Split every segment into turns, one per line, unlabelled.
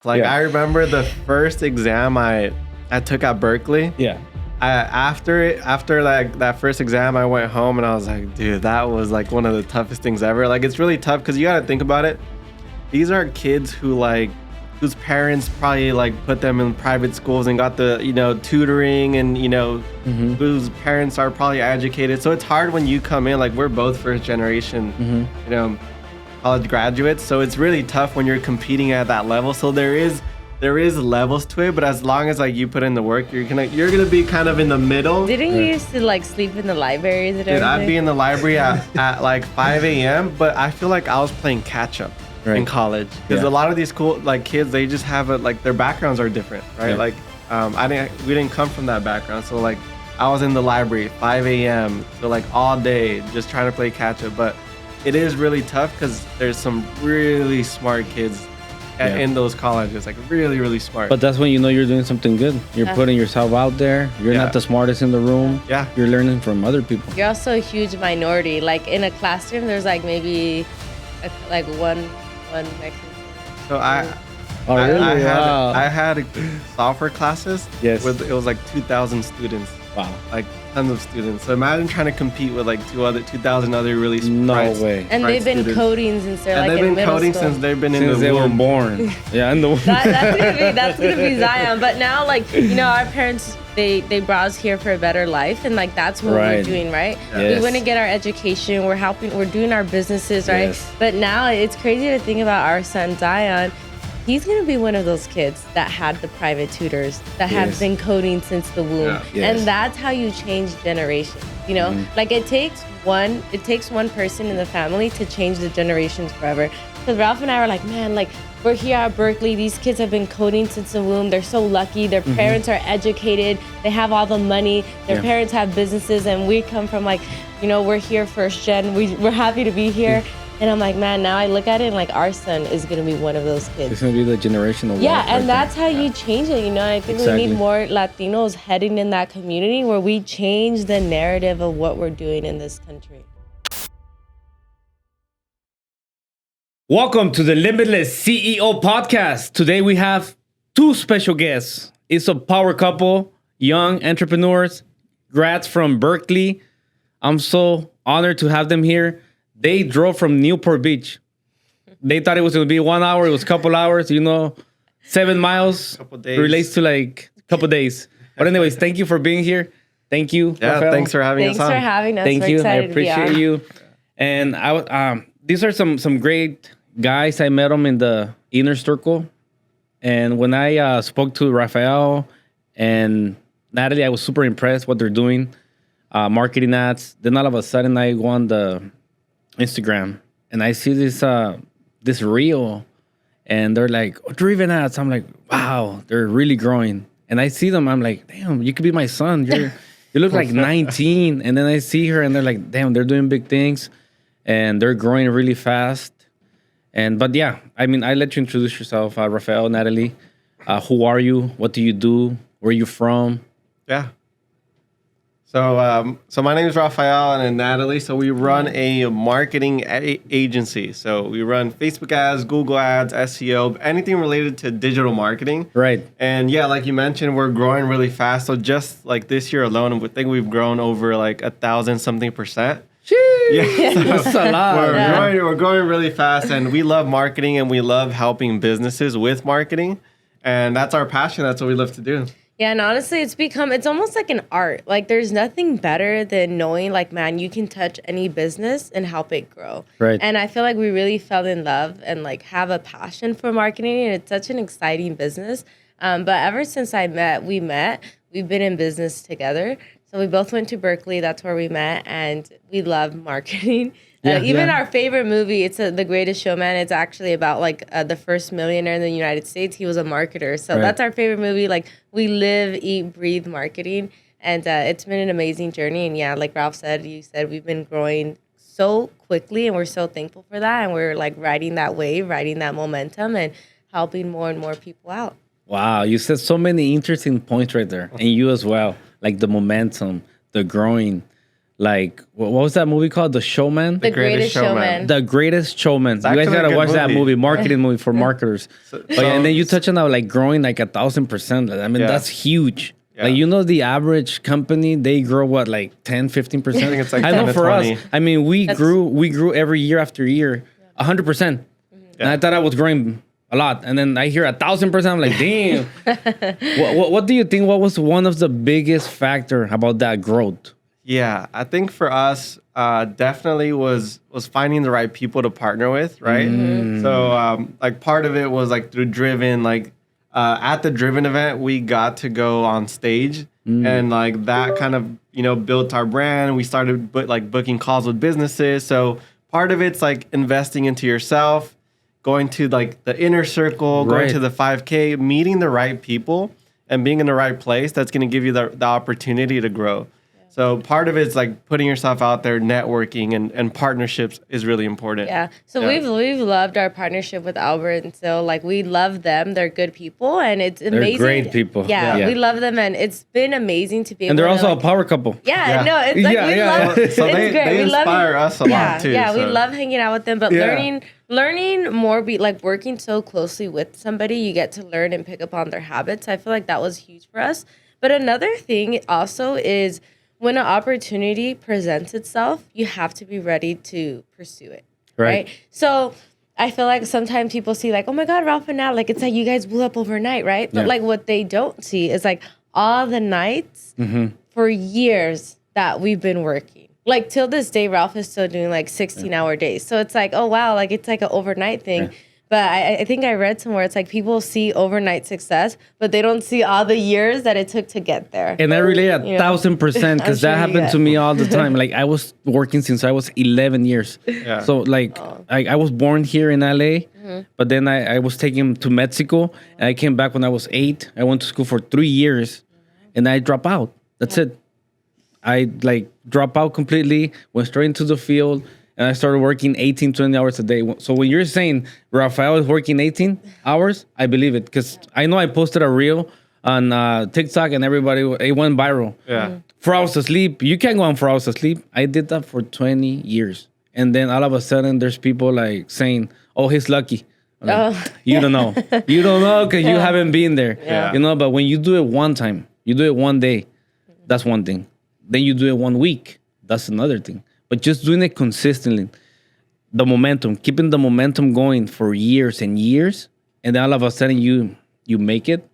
Like I remember the first exam I took at Berkeley.
Yeah.
After like that first exam, I went home and I was like, dude, that was like one of the toughest things ever. Like it's really tough because you got to think about it. These are kids whose parents probably like put them in private schools and got the, tutoring and, whose parents are probably educated. So it's hard when you come in, like we're both first generation, college graduates. So it's really tough when you're competing at that level. So there is levels to it, but as long as like you put in the work, you're gonna be kind of in the middle.
Didn't you used to like sleep in the libraries and everything?
I'd be in the library at like 5 a.m., but I feel like I was playing catch up in college because a lot of these cool like kids, they just have like their backgrounds are different, right? Like we didn't come from that background, so like I was in the library 5 a.m. so like all day just trying to play catch up. But it is really tough because there's some really smart kids in those colleges, like really, really smart.
But that's when you know you're doing something good. You're putting yourself out there. You're not the smartest in the room.
Yeah.
You're learning from other people.
You're also a huge minority. Like in a classroom, there's like maybe like one Mexican.
So I had software classes.
Yes.
With it was like 2,000 students.
Wow.
Like tons of students. So imagine trying to compete with like 2,000 other really
way.
And they've been
students.
coding since they're like in
they've been
middle
coding
school.
since they've been
Since they were born. Yeah, in the womb.
That's gonna be Zion. But now, like our parents, they brought us here for a better life, and like that's what we're doing, right?
Yes.
We want to get our education. We're doing our businesses, right?
Yes.
But now it's crazy to think about our son Zion. He's going to be one of those kids that had the private tutors, that have been coding since the womb.
Yeah.
Yes.
And that's how you change generations, Like it takes one person in the family to change the generations forever. Because Ralph and I were like, man, like we're here at Berkeley. These kids have been coding since the womb. They're so lucky. Their parents are educated. They have all the money. Their parents have businesses. And we come from like, we're here first gen. We're happy to be here. And I'm like, man, now I look at it and like our son is going to be one of those kids.
It's going to be the generational
wealth. And that's how you change it. I think we need more Latinos heading in that community where we change the narrative of what we're doing in this country.
Welcome to the Limitless CEO Podcast. Today we have two special guests. It's a power couple, young entrepreneurs, grads from Berkeley. I'm so honored to have them here. They drove from Newport Beach. They thought it was going to be 1 hour. It was a couple hours, 7 miles.
Couple days.
Relates to like a couple days. But anyways, thank you for being here. Thank you, Rafael.
Thanks for having us on.
Thanks for having us.
Thank
We're
you. I
excited
appreciate you. And these are some great guys. I met them in the inner circle. And when I spoke to Rafael and Natalie, I was super impressed what they're doing. Marketing ads. Then all of a sudden I go on the Instagram and I see this reel and they're like driven ads. I'm like, wow, they're really growing. And I see them, I'm like, damn, you could be my son. You look like 19. And then I see her and they're like, damn, they're doing big things and they're growing really fast. But yeah, I mean, I let you introduce yourself, Rafael, Natalie. Who are you? What do you do? Where are you from?
Yeah. So my name is Rafael and Natalie. So we run a marketing agency. So we run Facebook ads, Google ads, SEO, anything related to digital marketing.
Right.
And yeah, like you mentioned, we're growing really fast. So just like this year alone, I think we've grown over like 1,000-something%. Yeah,
That's a lot.
We're growing really fast, and we love marketing, and we love helping businesses with marketing, and that's our passion. That's what we love to do.
Yeah, and honestly, it's almost like an art. Like, there's nothing better than knowing, like, man, you can touch any business and help it grow.
Right.
And I feel like we really fell in love and, like, have a passion for marketing, and it's such an exciting business. But ever since we've been in business together. So we both went to Berkeley. That's where we met, and we love marketing. Our favorite movie, it's The Greatest Showman. It's actually about like the first millionaire in the United States. He was a marketer. So that's our favorite movie. Like, we live, eat, breathe marketing. And it's been an amazing journey. And yeah, like Ralph said, we've been growing so quickly, and we're so thankful for that. And we're like riding that wave, riding that momentum, and helping more and more people out.
Wow, you said so many interesting points right there. And you as well, like the momentum, the growing. like what was that movie called? The Showman.
The Greatest Showman.
The Greatest Showman. You guys
actually a
gotta
good
watch that
movie.
movie, marketing movie for marketers. And then you touch on that, like growing like 1,000%. I mean,
Yeah.
that's huge.
Yeah.
Like, you know, the average company, they grow what, like 10, 15%?
I think it's like
I
10
know
to
for
20.
us, I mean, we grew every year after year, 100%. And I thought I was growing a lot. And then I hear 1,000%. I'm like, damn. What do you think? What was one of the biggest factor about that growth?
Yeah, I think for us, definitely was finding the right people to partner with, right? So, like part of it was like through Driven, like at the Driven event, we got to go on stage, and like that kind of built our brand. We started booking calls with businesses. So part of it's like investing into yourself, going to like the inner circle, going
Right.
to the 5K, meeting the right people, and being in the right place. That's going to give you the opportunity to grow. So part of it's like putting yourself out there, networking, and partnerships is really important.
Yeah. So
Yeah.
we've loved our partnership with Albert, and so like we love them. They're good people, and it's amazing.
great people.
Yeah,
Yeah.
we love them, and it's been amazing to be able.
And they're
to,
also
like,
a power couple.
Yeah,
Yeah.
no, it's like
Yeah,
we
yeah.
love.
So
it's
they
great. We love
inspire us a lot too.
Yeah, we
so.
love hanging out with them, but
Yeah.
learning more. Like working so closely with somebody, you get to learn and pick up on their habits. I feel like that was huge for us. But another thing also is, when an opportunity presents itself, you have to be ready to pursue it.
Right.
So I feel like sometimes people see like, oh my God, Ralph and Nat, like it's like you guys blew up overnight, right? But
Yeah.
like what they don't see is like all the nights for years that we've been working. Like till this day, Ralph is still doing like 16-hour days. So it's like, oh wow, like it's like an overnight thing.
Yeah.
But I think I read somewhere it's like people see overnight success, but they don't see all the years that it took to get there.
And I relate
You know?
1,000% because
I'm
that
sure you
happened
get-
to me all the time. Like I was working since I was 11 years.
Yeah.
So like I was born here in LA, but then I was taken to Mexico and I came back when I was 8. I went to school for 3 years and I dropped out. That's it. I like drop out completely, went straight into the field, and I started working 18, 20 hours a day. So when you're saying Rafael is working 18 hours, I believe it because I know I posted a reel on TikTok and it went viral.
Yeah.
4 hours of sleep. You can't go on 4 hours of sleep. I did that for 20 years. And then all of a sudden there's people like saying, oh, he's lucky. I'm like, you don't know. You don't know because you haven't been there.
Yeah.
You know, but when you do it one time, you do it one day, that's one thing. Then you do it 1 week, that's another thing. But just doing it consistently, the momentum, keeping the momentum going for years and years, and then all of a sudden you make it.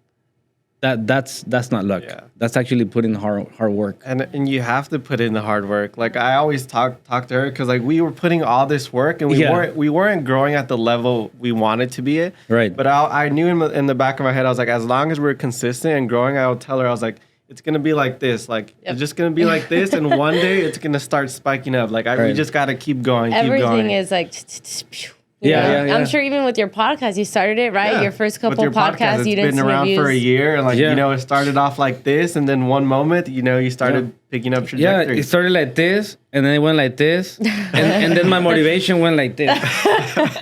That's not luck.
Yeah.
That's actually putting hard work.
And you have to put in the hard work. Like I always talk to her because like we were putting all this work and we weren't growing at the level we wanted to be at.
Right.
But I knew in the back of my head I was like, as long as we're consistent and growing, I would tell her I was like, it's gonna be like this. Like it's just gonna be like this, and one day it's gonna start spiking up. Like we
Right.
just gotta keep going.
Everything
keep going.
is like,
Yeah.
I'm sure even with your podcast, you started it, right?
Yeah.
Your first
With
couple
your
podcasts,
it's
you didn't
been
see
around
reviews.
for a year, and like
Yeah.
it started off like this, and then one moment, you started picking up
Yeah,
trajectory.
it started like this, and then it went like this, and then my motivation went like this.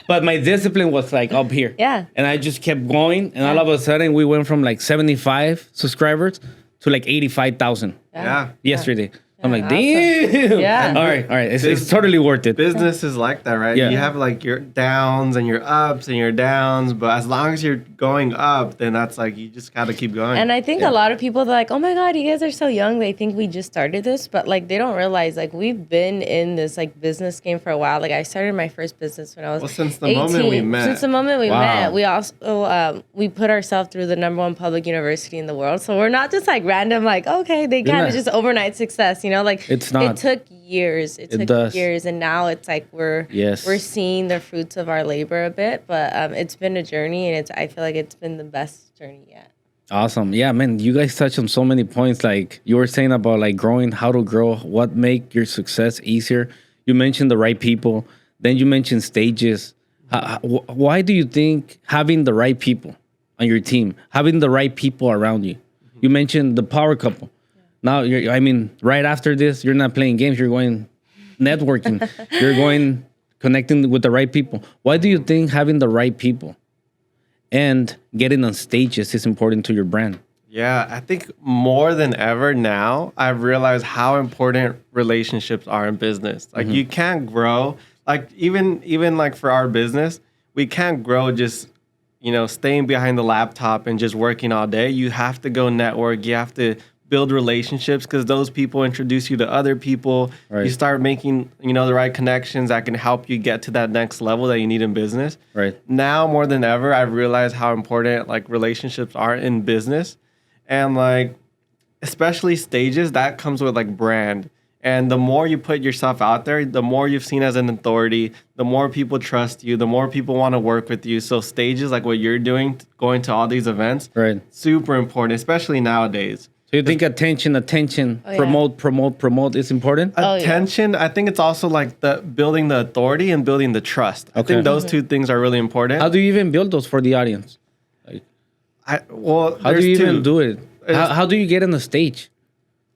But my discipline was like up here.
Yeah.
And I just kept going, and all of a sudden we went from like 75 subscribers to like 85,000
yeah.
yesterday. I'm like,
awesome.
damn.
Yeah.
All right. It's totally worth it.
Business is like that, right?
Yeah.
You have like your downs and your ups and your downs, but as long as you're going up, then that's like you just gotta keep going.
And I think a lot of people, they're like, oh my God, you guys are so young. They think we just started this, but like they don't realize like we've been in this like business game for a while. Like I started my first business when I was
since the
18.
moment we met.
Since the moment we
Wow.
met, we also we put ourselves through the #1 public university in the world. So we're not just like random, like okay, they kind
Yeah.
of just overnight success, like
It's not.
It took years. It took
does.
years, and now it's like we're seeing the fruits of our labor a bit. But it's been a journey, and I feel like it's been the best journey yet.
Awesome. Yeah, man, you guys touched on so many points. Like you were saying about like growing, how to grow, what make your success easier. You mentioned the right people. Then you mentioned stages. Why do you think having the right people on your team, having the right people around you? You mentioned the power couple. Now, right after this, you're not playing games. You're going networking. You're going connecting with the right people. Why do you think having the right people and getting on stages is important to your brand?
Yeah, I think more than ever now, I've realized how important relationships are in business. Like you can't grow, like even like for our business, we can't grow just, staying behind the laptop and just working all day. You have to go network. You have to build relationships because those people introduce you to other people.
Right.
You start making, the right connections that can help you get to that next level that you need in business.
Right.
Now more than ever, I've realized how important like relationships are in business. And like, especially stages, that comes with like brand. And the more you put yourself out there, the more you've seen as an authority, the more people trust you, the more people want to work with you. So stages like what you're doing, going to all these events,
Right.
super important, especially nowadays.
So you think attention,
yeah.
promote is important?
Attention, I think it's also like the building the authority and building the trust. I
Okay.
think those two things are really important.
How do you even build those for the audience?
How
How do you even do it? How do you get on the stage?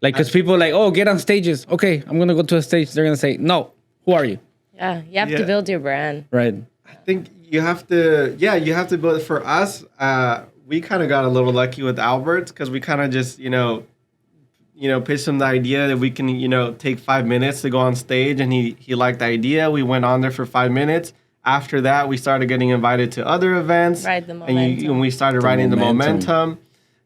Like, because people are like, oh, get on stages. Okay, I'm going to go to a stage. They're going to say, no, who are you?
Yeah, you have
Yeah.
to build your brand.
Right.
I think you have to build it. For us, we kind of got a little lucky with Albert's because we kind of just, pitched him the idea that we can, take 5 minutes to go on stage, and he liked the idea. We went on there for 5 minutes. After that, we started getting invited to other events.
Right, the momentum.
And we started riding the momentum.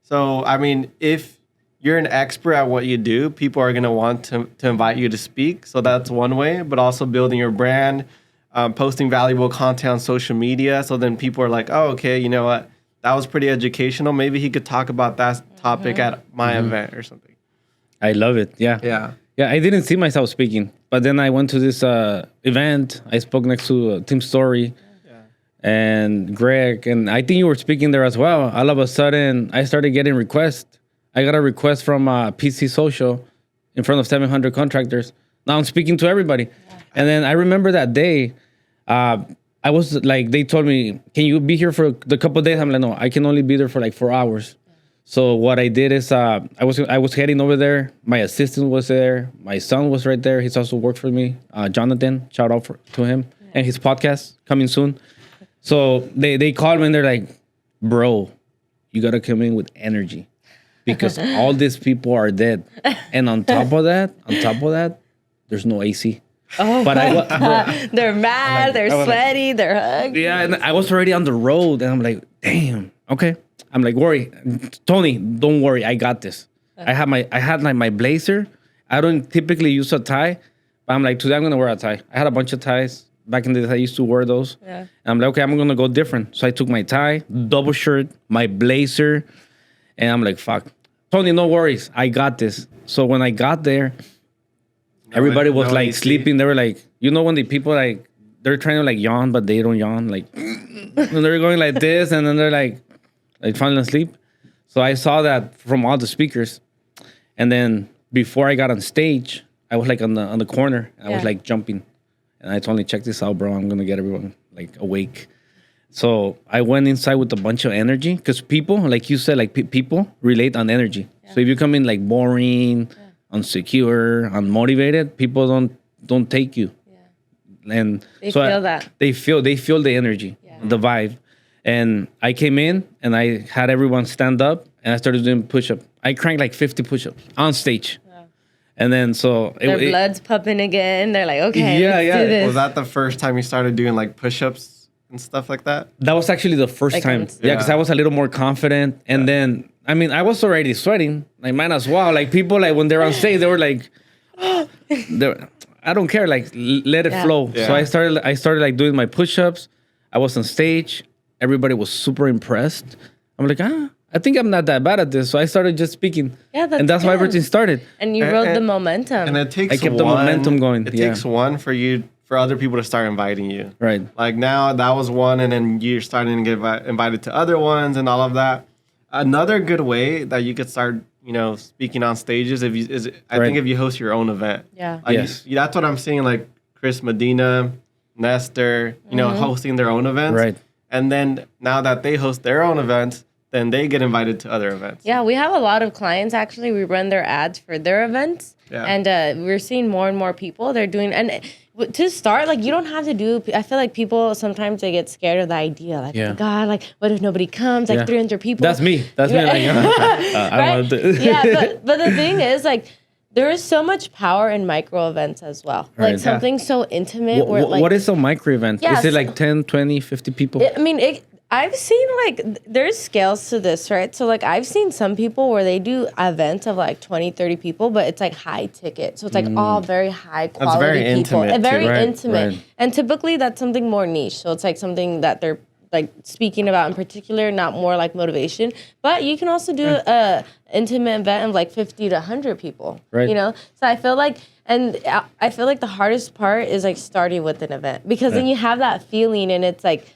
So, I mean, if you're an expert at what you do, people are going to want to invite you to speak. So that's one way, but also building your brand, posting valuable content on social media. So then people are like, oh, okay, you know what? That was pretty educational. Maybe he could talk about that topic at my event or something.
I love it. Yeah.
Yeah.
Yeah, I didn't see myself speaking, but then I went to this event. I spoke next to Tim Story and Greg, and I think you were speaking there as well. All of a sudden, I started getting requests. I got a request from PC Social in front of 700 contractors. Now I'm speaking to everybody. And then I remember that day, I was like, they told me, can you be here for the couple of days? I'm like, no, I can only be there for like 4 hours. So what I did is I was heading over there. My assistant was there. My son was right there. He's also worked for me. Jonathan, shout out to him. And his podcast coming soon. So they called me and they're like, bro, you got to come in with energy because all these people are dead. And on top of that, there's no AC.
Oh,
but
they're mad, they're sweaty, they're hugged.
Yeah, and I was already on the road and I'm like, damn, okay. I'm like, Tony, don't worry, I got this. I had my blazer. I don't typically use a tie, but I'm like, today I'm gonna wear a tie. I had a bunch of ties. Back in the days, I used to wear those. Yeah. And I'm like, okay, I'm gonna go different. So I took my tie, double shirt, my blazer, and I'm like, fuck. Tony, no worries, I got this. So when I got there, everybody was like sleeping. They were like, when the people like, they're trying to like yawn, but they don't yawn. Like, and they're going like this, and then they're like falling asleep. So I saw that from all the speakers. And then before I got on stage, I was like on the corner. And I was like jumping. And I told him, check this out, bro. I'm going to get everyone like awake. So I went inside with a bunch of energy because people, like you said, like people relate on energy. Yeah. So if you come in like boring, unsecure, unmotivated, people don't take you. Yeah. And
they feel that.
They feel the energy, the vibe. And I came in and I had everyone stand up and I started doing push-up. I cranked like 50 push-ups on stage. And then so
their blood's pumping again. They're like, okay, let's do this.
Was that the first time you started doing like push-ups and stuff like that?
That was actually the first time. Yeah, because I was a little more confident. And then, I mean, I was already sweating. Like, might as well. Like, people, like, when they're on stage, they were like, I don't care. Like, let it flow. Yeah. So I started like doing my push-ups. I was on stage. Everybody was super impressed. I'm like, I think I'm not that bad at this. So I started just speaking. Yeah, that's how everything started.
And you rode the momentum.
And it takes
I kept the momentum going.
It takes one for other people to start inviting you.
Right.
Like now that was one, and then you're starting to get invited to other ones and all of that. Another good way that you could start, speaking on stages I think if you host your own event.
Yeah.
Like that's what I'm seeing, like Chris Medina, Nestor, hosting their own events.
Right.
And then now that they host their own events, then they get invited to other events.
Yeah, we have a lot of clients actually. We run their ads for their events, and we're seeing more and more people. They're doing, and to start, like, you don't have to do. I feel like people sometimes they get scared of the idea, like, oh God, like, what if nobody comes? Like 300 people.
That's me. That's me. Like, I want to.
Yeah, but the thing is, like, there is so much power in micro events as well. Like something so intimate.
What is a micro event?
Yeah,
is it like 10, 20, 50 people?
I've seen, like, there's scales to this, right? So, like, I've seen some people where they do events of, like, 20, 30 people, but it's, like, high ticket. So, it's, like, all very high quality
very
people.
Intimate
Very
too, right?
intimate.
Right.
And typically, that's something more niche. So, it's, like, something that they're, like, speaking about in particular, not more, like, motivation. But you can also do a intimate event of, like, 50 to 100 people,
right.
you know? So, I feel like, and I feel like the hardest part is, like, starting with an event. Because then you have that feeling, and it's, like,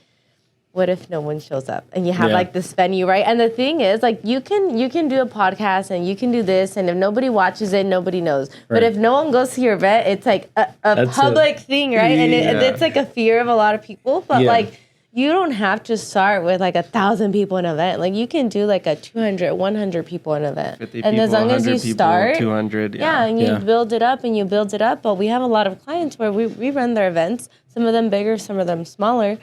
what if no one shows up and you have like this venue, right? And the thing is, like, you can do a podcast and you can do this, and if nobody watches it, nobody knows. Right. But if no one goes to your event, it's like a public thing, right? And it's like a fear of a lot of people. But like, you don't have to start with like 1,000 people in an event. Like, you can do like a 200, 100 people in an event.
50
and
people,
as long as you
people,
start,
200,
and you build it up and you build it up. But we have a lot of clients where we run their events, some of them bigger, some of them smaller.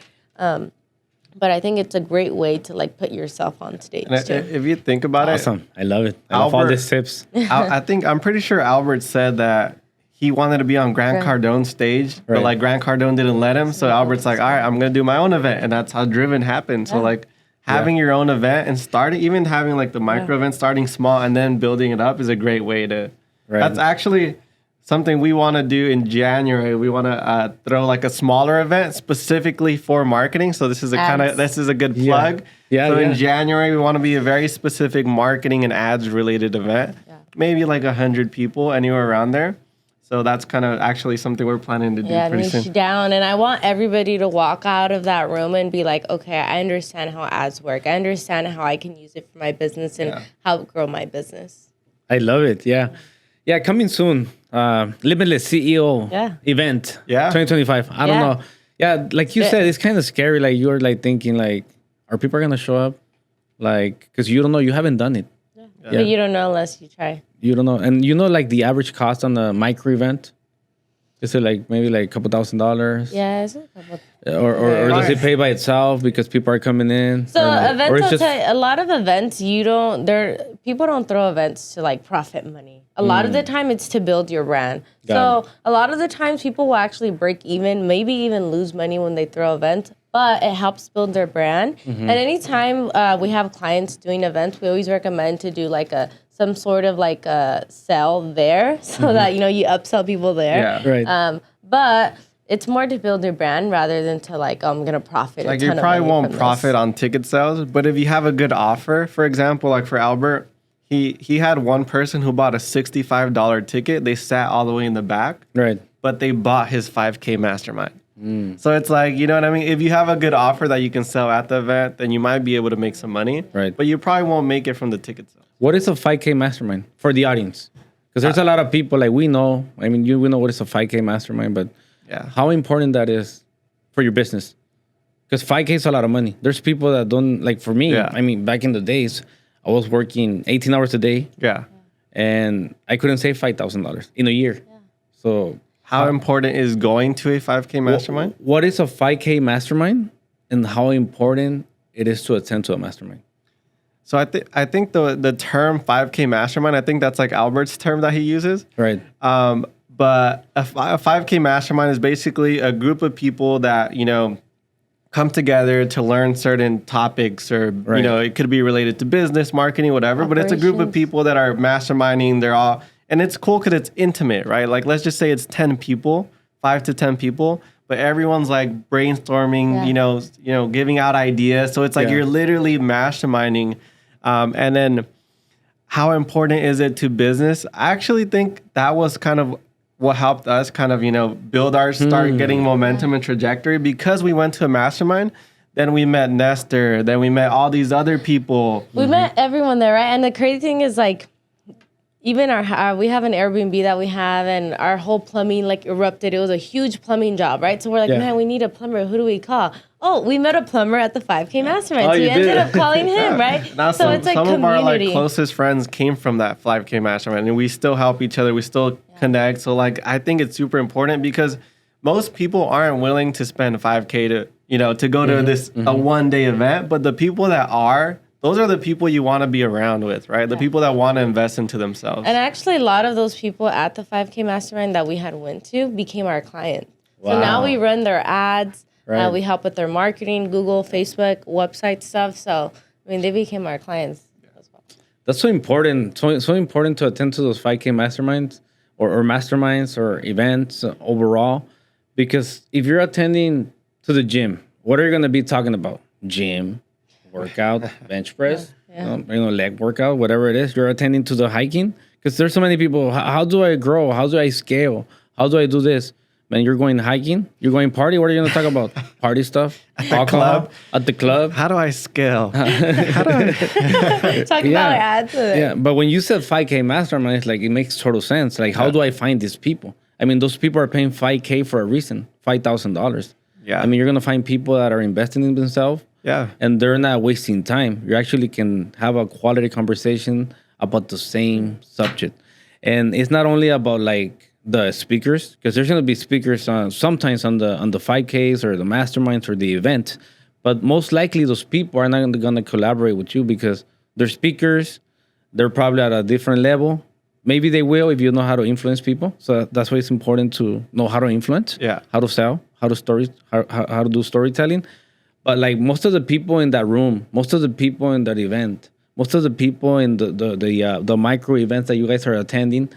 But I think it's a great way to, like, put yourself on stage too.
If you think about
Awesome. I love it. I love all these tips.
I'm pretty sure Albert said that he wanted to be on Grant Cardone's stage, but like Grant Cardone didn't let him. So Albert's like, all right, I'm going to do my own event. And that's how Driven happened. So like having your own event and starting, even having like the micro event, starting small and then building it up is a great way to, that's actually something we want to do in January. We want to throw like a smaller event specifically for marketing. So this is a good plug. So in January, we want to be a very specific marketing and ads related event. Maybe like 100 people, anywhere around there. So that's kind of actually something we're planning to do pretty soon.
Niche down. And I want everybody to walk out of that room and be like, okay, I understand how ads work. I understand how I can use it for my business and help grow my business.
I love it. Yeah, coming soon. Limitless CEO event. 2025. I don't know. Yeah, like you said, it's kind of scary. Like, you're like thinking like, are people going to show up? Like, because you don't know, you haven't done it.
But you don't know unless you try.
You don't know. And you know, like, the average cost on a micro event? Is it like maybe like a couple $1,000?
Yeah, it's a couple.
Or does it pay by itself because people are coming in?
So events, I'll tell you, a lot of events, people don't throw events to like profit money. A lot of the time it's to build your brand. So a lot of the times people will actually break even, maybe even lose money when they throw events, but it helps build their brand. And anytime we have clients doing events, we always recommend to do like some sort of like a sell there so that, you upsell people there.
Yeah.
Right.
But it's more to build your brand rather than to like, I'm going to profit.
Like, you probably won't profit on ticket sales, but if you have a good offer, for example, like for Albert, he had one person who bought a $65 ticket. They sat all the way in the back.
Right.
But they bought his 5K mastermind. So it's like, you know what I mean? If you have a good offer that you can sell at the event, then you might be able to make some money.
Right.
But you probably won't make it from the ticket sales.
What is a 5K mastermind for the audience? Because there's a lot of people, like, we know. I mean, we know what is a 5K mastermind, but how important that is for your business. Because 5K is a lot of money. There's people that don't, like, for me, I mean, back in the days, I was working 18 hours a day.
Yeah.
And I couldn't save $5,000 in a year. Yeah. So
how important is going to a 5K mastermind?
What is a 5K mastermind and how important it is to attend to a mastermind?
So I think the term 5K mastermind, I think that's like Albert's term that he uses.
Right.
But a 5K mastermind is basically a group of people that, come together to learn certain topics, or, it could be related to business, marketing, whatever. But it's a group of people that are masterminding. They're all, and it's cool because it's intimate, right? Like, let's just say it's 10 people, 5 to 10 people, but everyone's like brainstorming, giving out ideas. So it's like you're literally masterminding. And then how important is it to business? I actually think that was kind of what helped us kind of, build start getting momentum and trajectory, because we went to a mastermind. Then we met Nestor. Then we met all these other people.
We met everyone there, right? And the crazy thing is, like, even we have an Airbnb that we have, and our whole plumbing like erupted. It was a huge plumbing job, right? So we're like, man, we need a plumber. Who do we call? Oh, we met a plumber at the 5K Mastermind. So we ended up calling him, right?
Now,
so it's like
some
community.
of our like closest friends came from that 5K Mastermind, and we still help each other. We still connect. So like, I think it's super important because most people aren't willing to spend 5K to go to this a one-day event, but the people that are, those are the people you want to be around with, right? The people that want to invest into themselves.
And actually, a lot of those people at the 5K Mastermind that we had went to became our clients. Wow. So now we run their ads. Right. We help with their marketing, Google, Facebook, website stuff. So, I mean, they became our clients as well.
That's so important. So important to attend to those 5K Masterminds or masterminds or events overall. Because if you're attending to the gym, what are you going to be talking about? Gym. Workout, bench press, leg workout, whatever it is. You're attending to the hiking because there's so many people. How do I grow? How do I scale? How do I do this? Man, you're going hiking. You're going party. What are you going to talk about? Party stuff.
At the club.
At the club.
How do I scale?
Talk about ads.
Yeah, but when you said 5K Mastermind, it's like it makes total sense. Like, how do I find these people? I mean, those people are paying $5K for a reason, $5,000.
Yeah.
I mean, you're going to find people that are investing in themselves.
Yeah.
And they're not wasting time. You actually can have a quality conversation about the same subject. And it's not only about like the speakers, because there's going to be speakers sometimes on the 5Ks or the masterminds or the event. But most likely those people are not going to collaborate with you because they're speakers. They're probably at a different level. Maybe they will if you know how to influence people. So that's why it's important to know how to influence, how to sell, how to do storytelling. But like most of the people in that room, most of the people in that event, most of the people in the micro events that you guys are attending,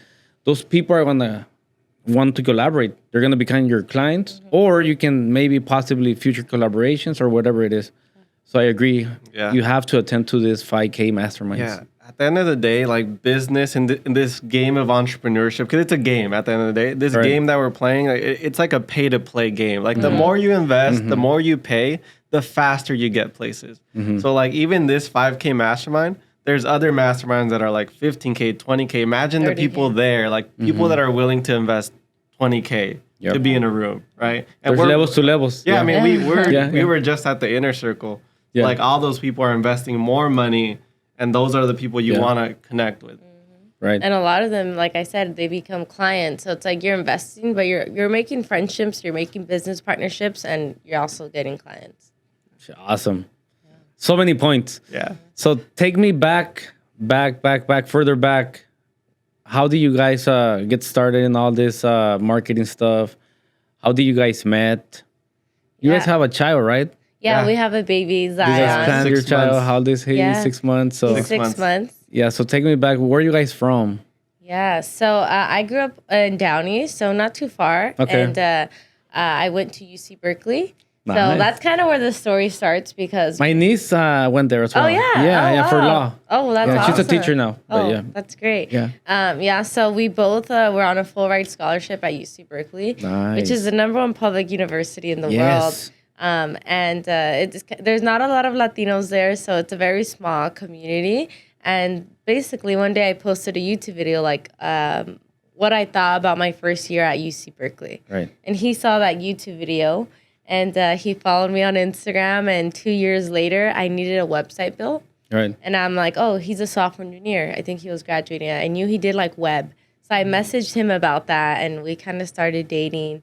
those people are gonna want to collaborate. They're gonna become your clients, or you can maybe possibly future collaborations or whatever it is. So I agree. Yeah. You have to attend to this 5K Masterminds.
Yeah. At the end of the day, like business in this game of entrepreneurship, because it's a game at the end of the day, this game that we're playing, it's like a pay-to-play game. Like the more you invest, the more you pay, the faster you get places. So like even this 5K Mastermind, there's other masterminds that are like 15K, 20K. Imagine 30K. The people there, like people that are willing to invest 20K to be in a room, right? And
there's levels to levels.
Yeah, I mean, we were just at the inner circle. Yeah. Like all those people are investing more money, and those are the people you want to connect with.
Right.
And a lot of them, like I said, they become clients. So it's like you're investing, but you're making friendships, you're making business partnerships, and you're also getting clients.
Awesome. Yeah. So many points.
Yeah.
So take me back, further back. How do you guys get started in all this marketing stuff? How do you guys met? You guys have a child, right?
Yeah, we have a baby, Zion.
You guys planned your child. How old is he? 6 months. So
he's 6 months.
Yeah, so take me back. Where are you guys from?
Yeah, so I grew up in Downey, so not too far. Okay. And I went to UC Berkeley. Nice. So that's kind of where the story starts because...
My niece went there as well.
Oh, yeah?
Yeah, for law.
Oh, that's awesome.
She's a teacher now.
That's great. Yeah. So we both were on a full ride scholarship at UC Berkeley, which is the #1 public university in the world. And there's not a lot of Latinos there, so it's a very small community. And basically, one day I posted a YouTube video like what I thought about my first year at UC Berkeley.
Right.
And he saw that YouTube video, and he followed me on Instagram. And 2 years later, I needed a website built.
Right.
And I'm like, oh, he's a software engineer. I think he was graduating. I knew he did like web. So I messaged him about that, and we kind of started dating.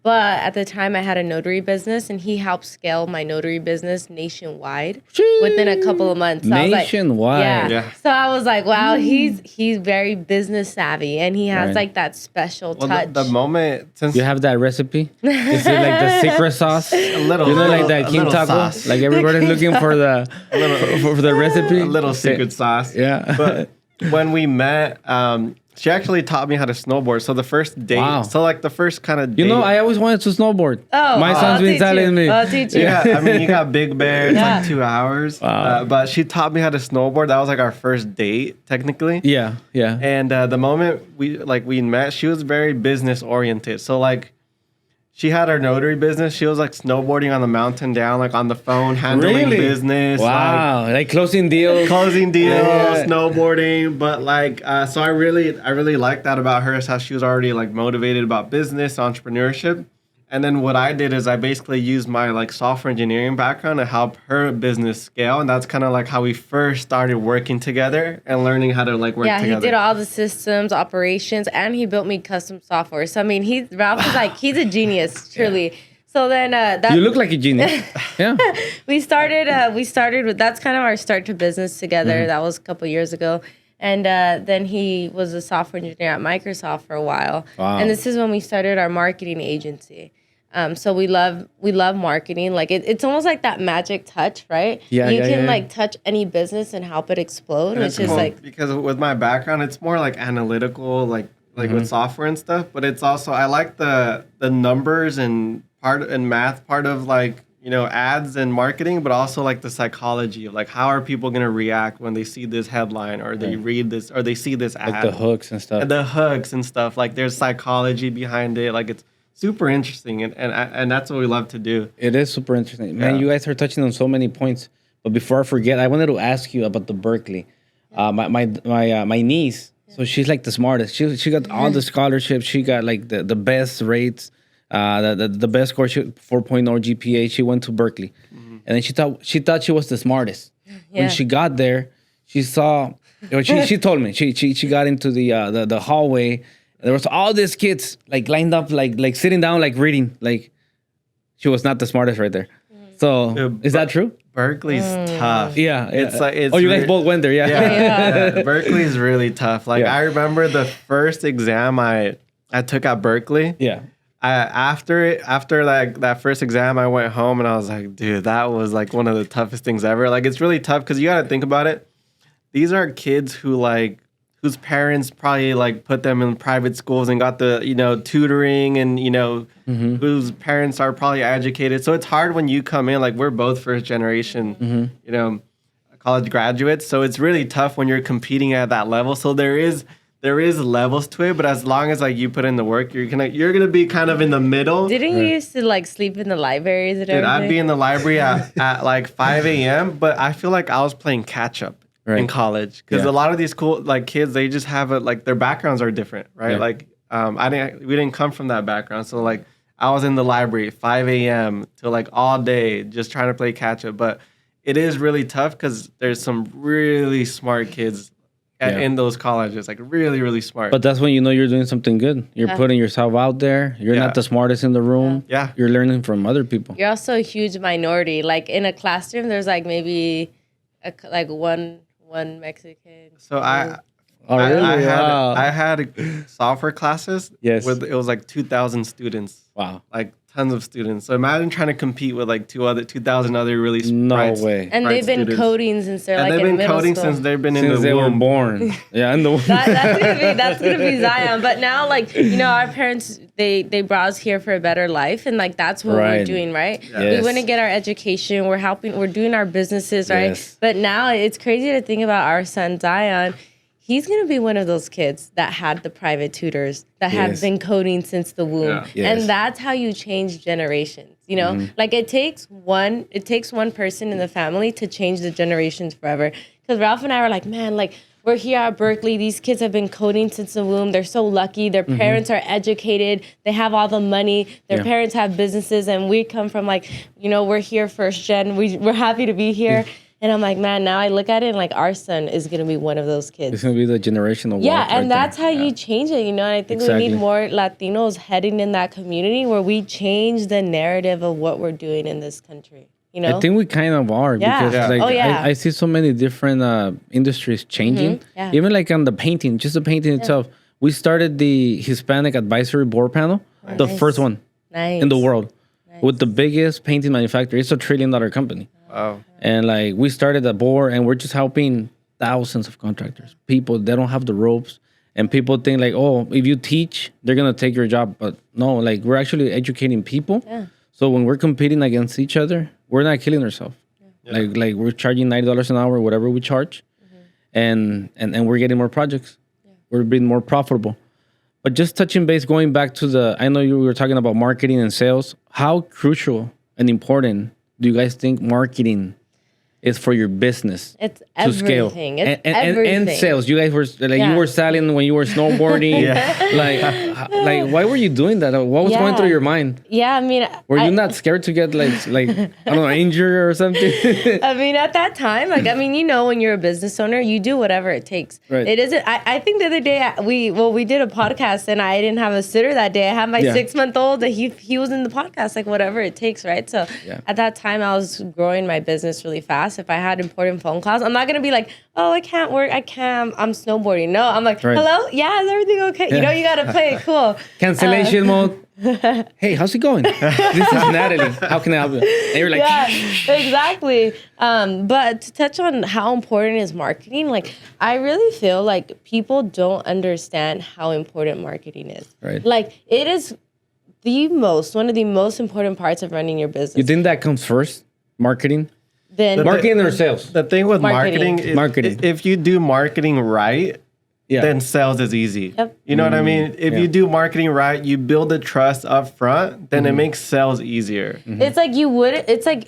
But at the time I had a notary business, and he helped scale my notary business nationwide within a couple of months. So
nationwide.
So I was like, wow, he's very business savvy, and he has like that special touch.
The moment since
you have that recipe, is it like the secret sauce?
A little,
like that King Taco, sauce. Like everybody's looking for the for the recipe.
A little secret sauce.
Yeah.
But when we met, she actually taught me how to snowboard. So the first date, so like the first kind of date.
I always wanted to snowboard.
Oh,
my son's been telling me.
I'll teach you.
Yeah, I mean, you got Big Bear. It's like 2 hours. Wow. But she taught me how to snowboard. That was like our first date, technically.
Yeah.
And the moment we met, she was very business oriented. So like, she had her notary business. She was like snowboarding on the mountain down, like on the phone, handling business.
Wow, like closing deals.
Snowboarding. But like, so I really like that about her, is how she was already like motivated about business, entrepreneurship. And then what I did is I basically used my like software engineering background to help her business scale. And that's kind of like how we first started working together and learning how to like work together.
Yeah, he did all the systems, operations, and he built me custom software. So I mean, Ralph is like, he's a genius, truly. Yeah. So then
you look like a genius. Yeah.
we started with, that's kind of our start to business together. That was a couple years ago. And then he was a software engineer at Microsoft for a while. Wow. And this is when we started our marketing agency. So we love marketing. Like it's almost like that magic touch, right?
Yeah,
you can like touch any business and help it explode, and which is cool, like,
because with my background, it's more like analytical, like with software and stuff. But it's also, I like the numbers and math part of like, you know, ads and marketing, but also like the psychology of like, how are people going to react when they see this headline or they read this or they see this ad?
Like the hooks and stuff.
Like there's psychology behind it. Like it's super interesting, and that's what we love to do.
It is super interesting. Man, you guys are touching on so many points. But before I forget, I wanted to ask you about the Berkeley. My niece, so she's like the smartest. She got all the scholarships. She got like the best rates, the best score, 4.0 GPA. She went to Berkeley. And then she thought she was the smartest. Yeah. When she got there, she saw, or she told me, she got into the hallway. There was all these kids like lined up, like sitting down, like reading. Like she was not the smartest right there. So is that true?
Berkeley's tough.
Yeah.
It's like, it's
you guys both went there, yeah.
Yeah. Berkeley's really tough. Like I remember the first exam I took at Berkeley.
Yeah.
After like that first exam, I went home and I was like, dude, that was like one of the toughest things ever. Like it's really tough because you got to think about it. These are kids whose parents probably like put them in private schools and got the, you know, tutoring and, you know, whose parents are probably educated. So it's hard when you come in, like we're both first generation, you know, college graduates. So it's really tough when you're competing at that level. So there is levels to it, but as long as like you put in the work, you're gonna be kind of in the middle.
Didn't you used to like sleep in the libraries and everything?
I'd be in the library at like 5 a.m., but I feel like I was playing catch up. Right. In college, because a lot of these cool like kids, they just have like their backgrounds are different, right? Yeah. Like we didn't come from that background, so like I was in the library 5 a.m. till like all day just trying to play catch up. But it is really tough because there's some really smart kids in those colleges, like really, really smart.
But that's when you know you're doing something good. You're putting yourself out there. You're not the smartest in the room.
Yeah,
you're learning from other people.
You're also a huge minority. Like in a classroom, there's like maybe one Mexican.
So I had software classes.
Yes.
It was like 2,000 students.
Wow.
Like tons of students. So imagine trying to compete with like 2,000 other really
no way.
And they've been
students.
coding since they're
and
like
they've
in
been coding since they've been in the womb.
They were born. Yeah, in the womb.
That's gonna be Zion. But now, like, you know, our parents they brought us here for a better life, and like that's what we're doing, right?
Yes.
We went to get our education. We're doing our businesses, right? Yes. But now it's crazy to think about our son Zion. He's going to be one of those kids that had the private tutors, that have been coding since the womb. Yeah. Yes. And that's how you change generations, you know? Like it takes one person in the family to change the generations forever. Because Ralph and I were like, man, like we're here at Berkeley. These kids have been coding since the womb. They're so lucky. Their parents are educated. They have all the money. Their parents have businesses. And we come from like, you know, we're here first gen. We're happy to be here. And I'm like, man, now I look at it and like our son is going to be one of those kids.
It's going to be the generational
wealth. And that's how you change it, you know? And I think we need more Latinos heading in that community where we change the narrative of what we're doing in this country, you know?
I think we kind of are. Because like, I see so many different industries changing. Even like on the painting, just the painting itself. We started the Hispanic Advisory Board panel, the first one in the world, with the biggest painting manufacturer. It's $1 trillion company.
Wow.
And like we started a board and we're just helping thousands of contractors. People, they don't have the ropes. And people think like, oh, if you teach, they're going to take your job. But no, like we're actually educating people. Yeah. So when we're competing against each other, we're not killing ourselves. Yeah. Like we're charging $90 an hour, whatever we charge. And we're getting more projects. Yeah. We're being more profitable. But just touching base, going back to I know you were talking about marketing and sales. How crucial and important do you guys think marketing is for your business?
It's
to scale?
everything. It's
and,
everything.
And sales. You guys were you were selling when you were snowboarding. Like why were you doing that? What was going through your mind?
Yeah, I mean,
were you not scared to get like I don't know, injured or something?
I mean, at that time, like, I mean, you know, when you're a business owner, you do whatever it takes.
Right.
It isn't. I think the other day we did a podcast and I didn't have a sitter that day. I had my 6-month-old and he was in the podcast, like whatever it takes, right? So at that time, I was growing my business really fast. If I had important phone calls, I'm not gonna be like, oh, I can't work. I'm snowboarding. No, I'm like, hello, yeah, is everything okay? You know, you gotta play it cool.
Cancellation mode. Hey, how's it going? This is Natalie. How can I help you? And you're like,
exactly. But to touch on how important is marketing, like I really feel like people don't understand how important marketing is.
Right.
Like it is one of the most important parts of running your business.
You think that comes first? Marketing?
Then
marketing or sales?
The thing with marketing is if you do marketing right, then sales is easy.
Yep.
You know what I mean? If you do marketing right, you build the trust up front, then it makes sales easier.
It's like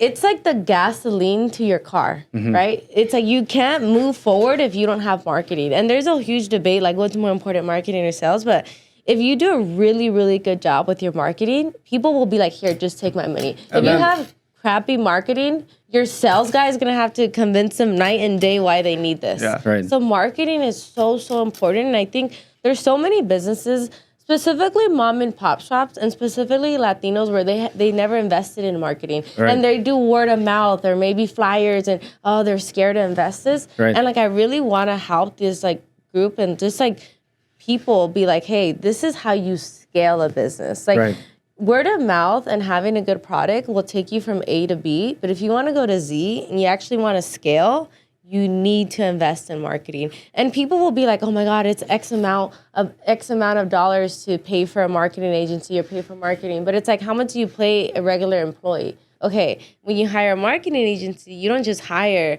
it's like the gasoline to your car, right? It's like you can't move forward if you don't have marketing. And there's a huge debate like what's more important, marketing or sales, but if you do a really, really good job with your marketing, people will be like, here, just take my money. If you have crappy marketing, your sales guy is going to have to convince them night and day why they need this.
Yeah.
Right.
So marketing is so, so important. And I think there's so many businesses, specifically mom and pop shops and specifically Latinos where they never invested in marketing.
Right.
And they do word of mouth or maybe flyers and, oh, they're scared to invest this.
Right.
And like, I really want to help this like group and just like people be like, hey, this is how you scale a business. Like, word of mouth and having a good product will take you from A to B. But if you want to go to Z and you actually want to scale, you need to invest in marketing. And people will be like, oh my God, it's X amount of dollars to pay for a marketing agency or pay for marketing. But it's like, how much do you pay a regular employee? Okay, when you hire a marketing agency, you don't just hire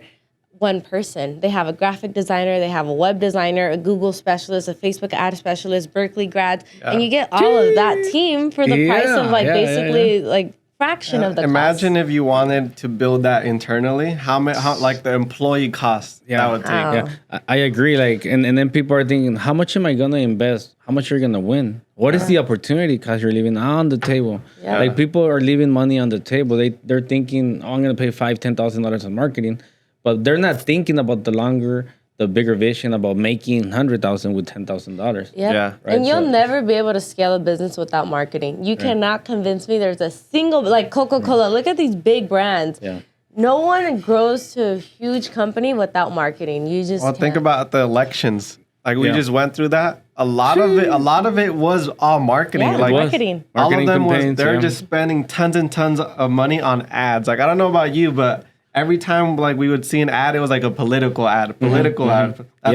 one person. They have a graphic designer, they have a web designer, a Google specialist, a Facebook ad specialist, Berkeley grads, and you get all of that team for the price of like basically like fraction of the
Imagine
cost.
if you wanted to build that internally, how like the employee cost that would take.
Yeah, I agree. Like, and then people are thinking, how much am I gonna invest? How much you're gonna win? What is the opportunity cost you're leaving on the table?
Yeah.
Like people are leaving money on the table. They're thinking, oh, I'm gonna pay $5,000-$10,000 on marketing. But they're not thinking about the bigger vision about making $100,000 with $10,000.
Yeah.
Right?
And you'll never be able to scale a business without marketing. You cannot convince me there's a single, like Coca-Cola, look at these big brands.
Yeah.
No one grows to a huge company without marketing. You just
think about the elections. Like we just went through that. A lot of it was all marketing.
Yeah,
like
marketing.
All of them was they're
campaigns,
just spending tons and tons of money on ads. Like I don't know about you, but every time like we would see an ad, it was like a political ad. That's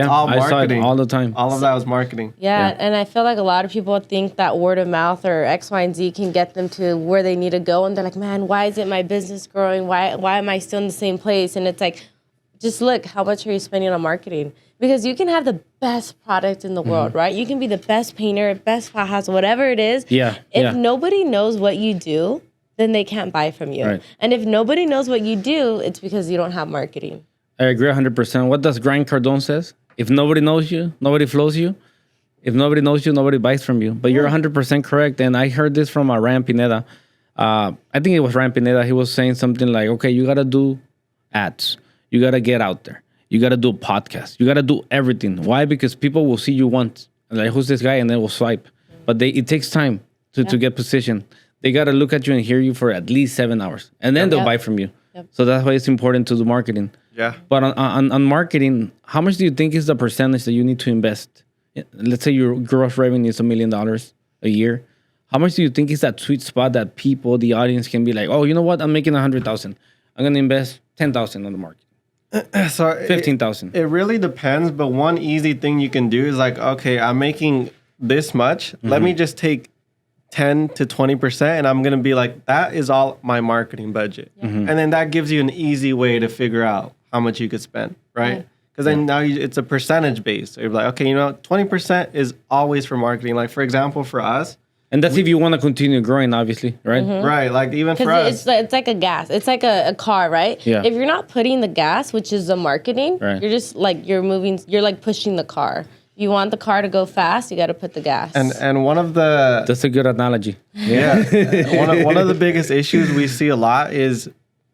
all marketing.
I saw it all the time.
All of that was marketing.
Yeah, and I feel like a lot of people think that word of mouth or X, Y, and Z can get them to where they need to go. And they're like, man, why isn't my business growing? Why am I still in the same place? And it's like, just look, how much are you spending on marketing? Because you can have the best product in the world, right? You can be the best painter, best house, whatever it is. If nobody knows what you do, then they can't buy from you.
Right.
And if nobody knows what you do, it's because you don't have marketing.
I agree 100%. What does Grant Cardone says? If nobody knows you, nobody flows you. If nobody knows you, nobody buys from you. But you're 100% correct. And I heard this from Ryan Pineda. I think it was Ryan Pineda. He was saying something like, okay, you got to do ads. You got to get out there. You got to do a podcast. You got to do everything. Why? Because people will see you once. Like, who's this guy? And then will swipe. But it takes time to get positioned. They got to look at you and hear you for at least 7 hours. And then they'll buy from you. So that's why it's important to do marketing.
Yeah.
But on marketing, how much do you think is the percentage that you need to invest? Let's say your gross revenue is $1 million a year. How much do you think is that sweet spot that people, the audience, can be like, oh, you know what? I'm making $100,000. I'm going to invest $10,000 on the market.
So
$15,000.
It really depends. But one easy thing you can do is like, okay, I'm making this much. Let me just take 10 to 20%, and I'm gonna be like, that is all my marketing budget. And then that gives you an easy way to figure out how much you could spend, right? Because then now it's a percentage base. So you're like, okay, 20% is always for marketing. Like, for example, for us.
And that's if you want to continue growing, obviously, right?
Right. Like, even for us.
It's like a gas. It's like a car, right?
Yeah.
If you're not putting the gas, which is the marketing,
right.
you're just like, you're like pushing the car. You want the car to go fast, you got to put the gas.
And one of the...
That's a good analogy.
Yeah. one of the biggest issues we see a lot is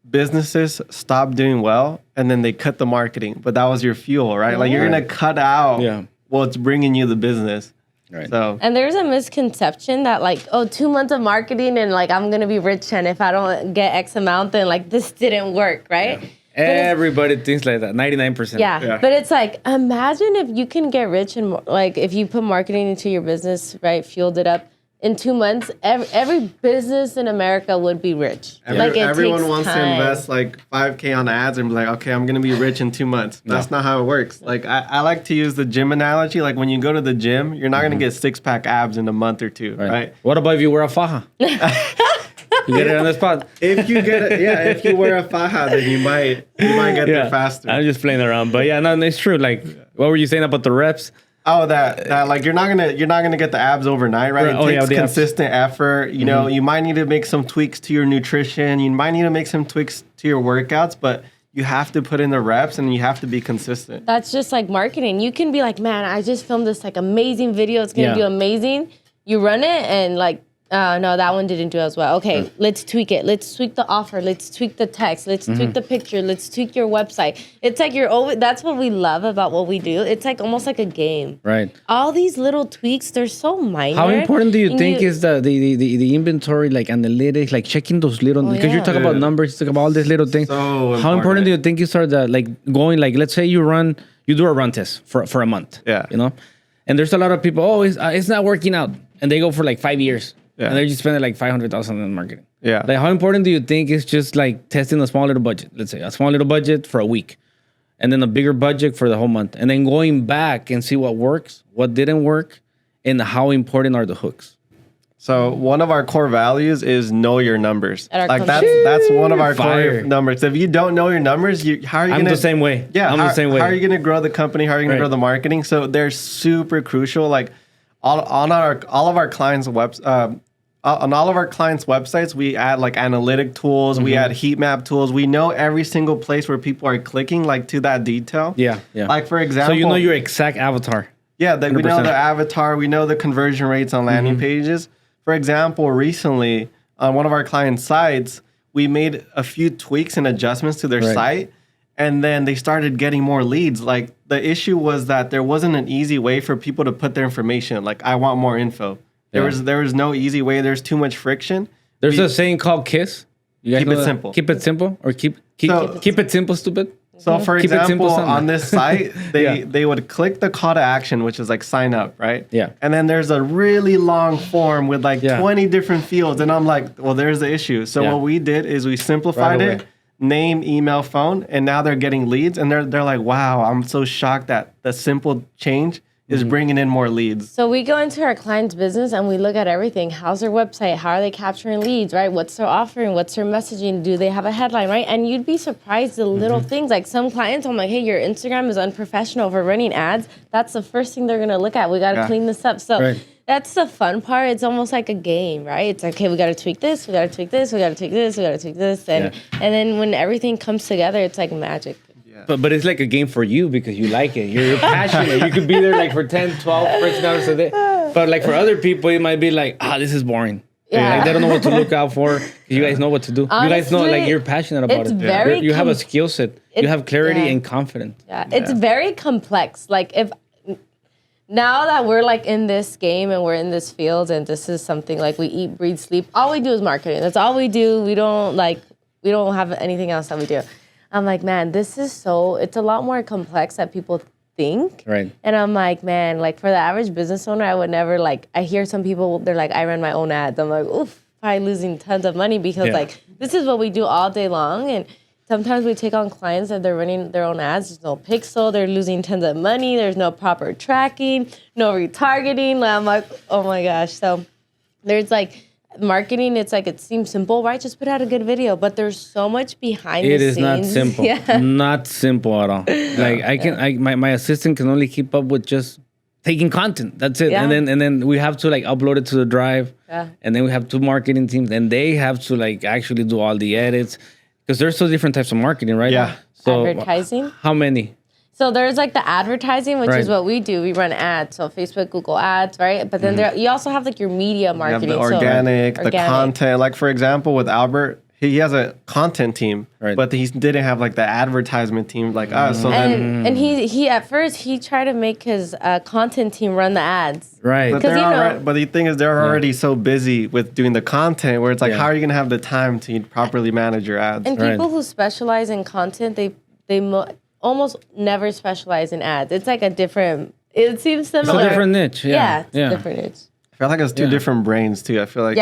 businesses stop doing well and then they cut the marketing. But that was your fuel, right? Like, you're going to cut out what's bringing you the business.
Right.
So,
and there's a misconception that like, 2 months of marketing and like I'm gonna be rich, and if I don't get X amount, then like this didn't work, right?
Yeah. Everybody thinks like that. 99%.
Yeah, but it's like, imagine if you can get rich and like if you put marketing into your business, right? Fueled it up. In 2 months, every business in America would be rich.
Everyone wants to invest like $5,000 on ads and be like, okay, I'm going to be rich in 2 months. That's not how it works. Like, I like to use the gym analogy. Like, when you go to the gym, you're not going to get 6-pack abs in a month or two, right?
What about if you wear a faja? You get it on the spot.
If you wear a faja, then you might get there faster.
I'm just playing around. But yeah, no, it's true. Like, what were you saying about the reps?
Oh, that like you're not gonna get the abs overnight, right? It takes consistent effort. You know, you might need to make some tweaks to your nutrition. You might need to make some tweaks to your workouts, but you have to put in the reps and you have to be consistent.
That's just like marketing. You can be like, man, I just filmed this like amazing video. It's gonna do amazing. You run it and like, no, that one didn't do as well. Okay, let's tweak it. Let's tweak the offer. Let's tweak the text. Let's tweak the picture. Let's tweak your website. It's like that's what we love about what we do. It's like almost like a game.
Right.
All these little tweaks, they're so minor.
How important do you think is the inventory, like analytics, like checking those little, because you talk about numbers, you talk about all these little things.
So
how important do you think you start like going, like, let's say you do a run test for a month.
Yeah.
And there's a lot of people, it's not working out. And they go for like 5 years. Yeah. And they're just spending like $500,000 on marketing.
Yeah.
Like, how important do you think is just like testing a small little budget? Let's say a small little budget for a week, and then a bigger budget for the whole month, and then going back and see what works, what didn't work, and how important are the hooks?
So one of our core values is know your numbers. Like that's one of our core numbers. If you don't know your numbers, how are you?
I'm the same way.
Yeah,
I'm the same way.
How are you going to grow the company? How are you going to grow the marketing? So they're super crucial. Like all of our clients' on all of our clients' websites, we add like analytic tools, we add heat map tools. We know every single place where people are clicking, like to that detail.
Yeah.
Like, for example,
so you know your exact avatar.
Yeah, we know the avatar, we know the conversion rates on landing pages. For example, recently on one of our client sites, we made a few tweaks and adjustments to their site, and then they started getting more leads. Like, the issue was that there wasn't an easy way for people to put their information. Like, I want more info. There was no easy way. There's too much friction.
There's a saying called KISS. You guys
keep it simple.
Keep it simple, or keep it simple, stupid.
So, for example, on this site, they would click the call to action, which is like sign up, right?
Yeah.
And then there's a really long form with like 20 different fields. And I'm like, well, there's the issue. So what we did is we simplified it, name, email, phone, and now they're getting leads. And they're like, wow, I'm so shocked that the simple change is bringing in more leads.
So we go into our client's business and we look at everything. How's their website? How are they capturing leads, right? What's their offering? What's their messaging? Do they have a headline, right? And you'd be surprised the little things. Like, some clients, I'm like, hey, your Instagram is unprofessional for running ads. That's the first thing they're going to look at. We got to clean this up. So that's the fun part. It's almost like a game, right? It's like, okay, we got to tweak this. We got to tweak this. We got to tweak this. We got to tweak this. And then when everything comes together, it's like magic.
But it's like a game for you because you like it. You're passionate. You could be there like for 10, 12, 13 hours a day. But like for other people, it might be like, this is boring.
Yeah.
Like, they don't know what to look out for. You guys know what to do.
Honestly,
you guys know, like, you're passionate about it. You have a skill set. You have clarity and confidence.
Yeah, it's very complex. Like, now that we're like in this game and we're in this field and this is something like we eat, breathe, sleep, all we do is marketing. That's all we do. We don't have anything else that we do. I'm like, man, it's a lot more complex that people think.
Right.
And I'm like, man, like, for the average business owner, I would never, like, I hear some people, they're like, I run my own ads. I'm like, oof, probably losing tons of money because like, this is what we do all day long. And sometimes we take on clients that they're running their own ads. There's no pixel. They're losing tons of money. There's no proper tracking, no retargeting. I'm like, oh my gosh. So there's like, marketing, it's like it seems simple, right? Just put out a good video, but there's so much behind the scenes.
It is not simple. Not simple at all. Like my assistant can only keep up with just taking content. That's it. And then we have to like upload it to the drive. And then we have 2 marketing teams, and they have to like actually do all the edits, because there's so different types of marketing, right?
Yeah.
So
advertising.
How many?
So there's like the advertising, which is what we do. We run ads, so Facebook, Google ads, right? But then there, you also have like your media marketing.
You have the organic, the content. Like for example, with Albert, he has a content team, but he didn't have like the advertisement team like us. So
and he at first he tried to make his content team run the ads.
Right.
But the thing is, they're already so busy with doing the content where it's like, how are you going to have the time to properly manage your ads?
And people who specialize in content, they almost never specialize in ads. It's like a different, it seems similar.
It's a different niche.
Yeah, it's a different niche.
I feel like it's 2 different brains too. I feel like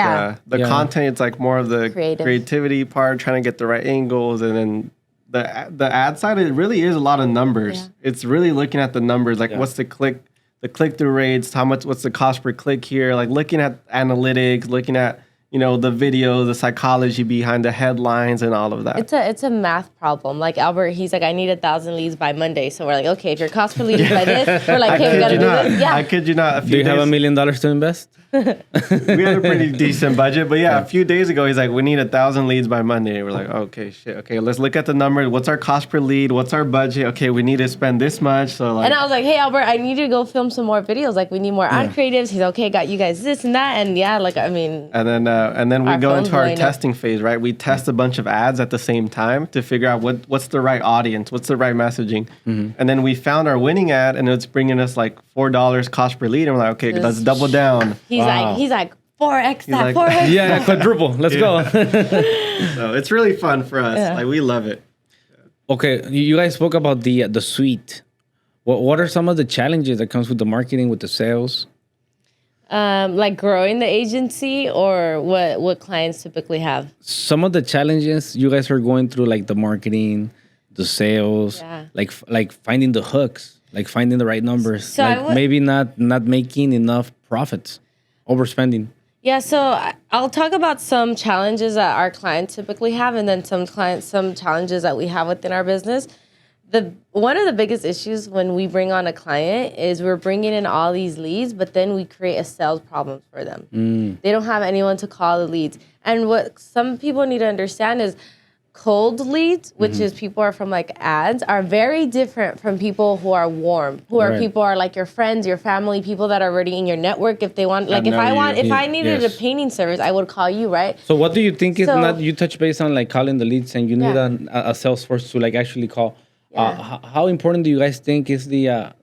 the content, it's like more of the creativity part, trying to get the right angles, and then the ad side, it really is a lot of numbers. It's really looking at the numbers, like what's the click-through rates, what's the cost per click here, like looking at analytics, looking at the video, the psychology behind the headlines and all of that.
It's a math problem. Like Albert, he's like, I need 1,000 leads by Monday. So we're like, okay, if your cost per lead is by this, we're like, hey, we gotta do this. Yeah.
I kid you not.
Do you have $1 million to invest?
We had a pretty decent budget, but a few days ago, he's like, we need 1,000 leads by Monday. We're like, okay, shit. Okay, let's look at the numbers. What's our cost per lead? What's our budget? Okay, we need to spend this much. So like,
and I was like, hey, Albert, I need you to go film some more videos. Like, we need more ad creatives. He's okay, got you guys this and that. And
and then we go into our testing phase, right? We test a bunch of ads at the same time to figure out what's the right audience, what's the right messaging. And then we found our winning ad, and it's bringing us like $4 cost per lead. And we're like, okay, let's double down.
He's like 4x that, 4x.
Yeah, quadruple. Let's go.
So it's really fun for us. Like, we love it.
Okay, you guys spoke about the suite. What are some of the challenges that comes with the marketing, with the sales?
Like growing the agency, or what clients typically have?
Some of the challenges you guys are going through, like the marketing, the sales, like finding the hooks, like finding the right numbers, so like maybe not making enough profits, overspending. Yeah,
so I'll talk about some challenges that our clients typically have, and then some challenges that we have within our business. One of the biggest issues when we bring on a client is we're bringing in all these leads, but then we create a sales problem for them. They don't have anyone to call the leads. And what some people need to understand is cold leads, which is people are from like ads, are very different from people who are warm, people are like your friends, your family, people that are already in your network. If they want, like if I needed a painting service, I would call you, right?
So what do you think is not, you touch base on like calling the leads, and you need a sales force to like actually call. How important do you guys think is the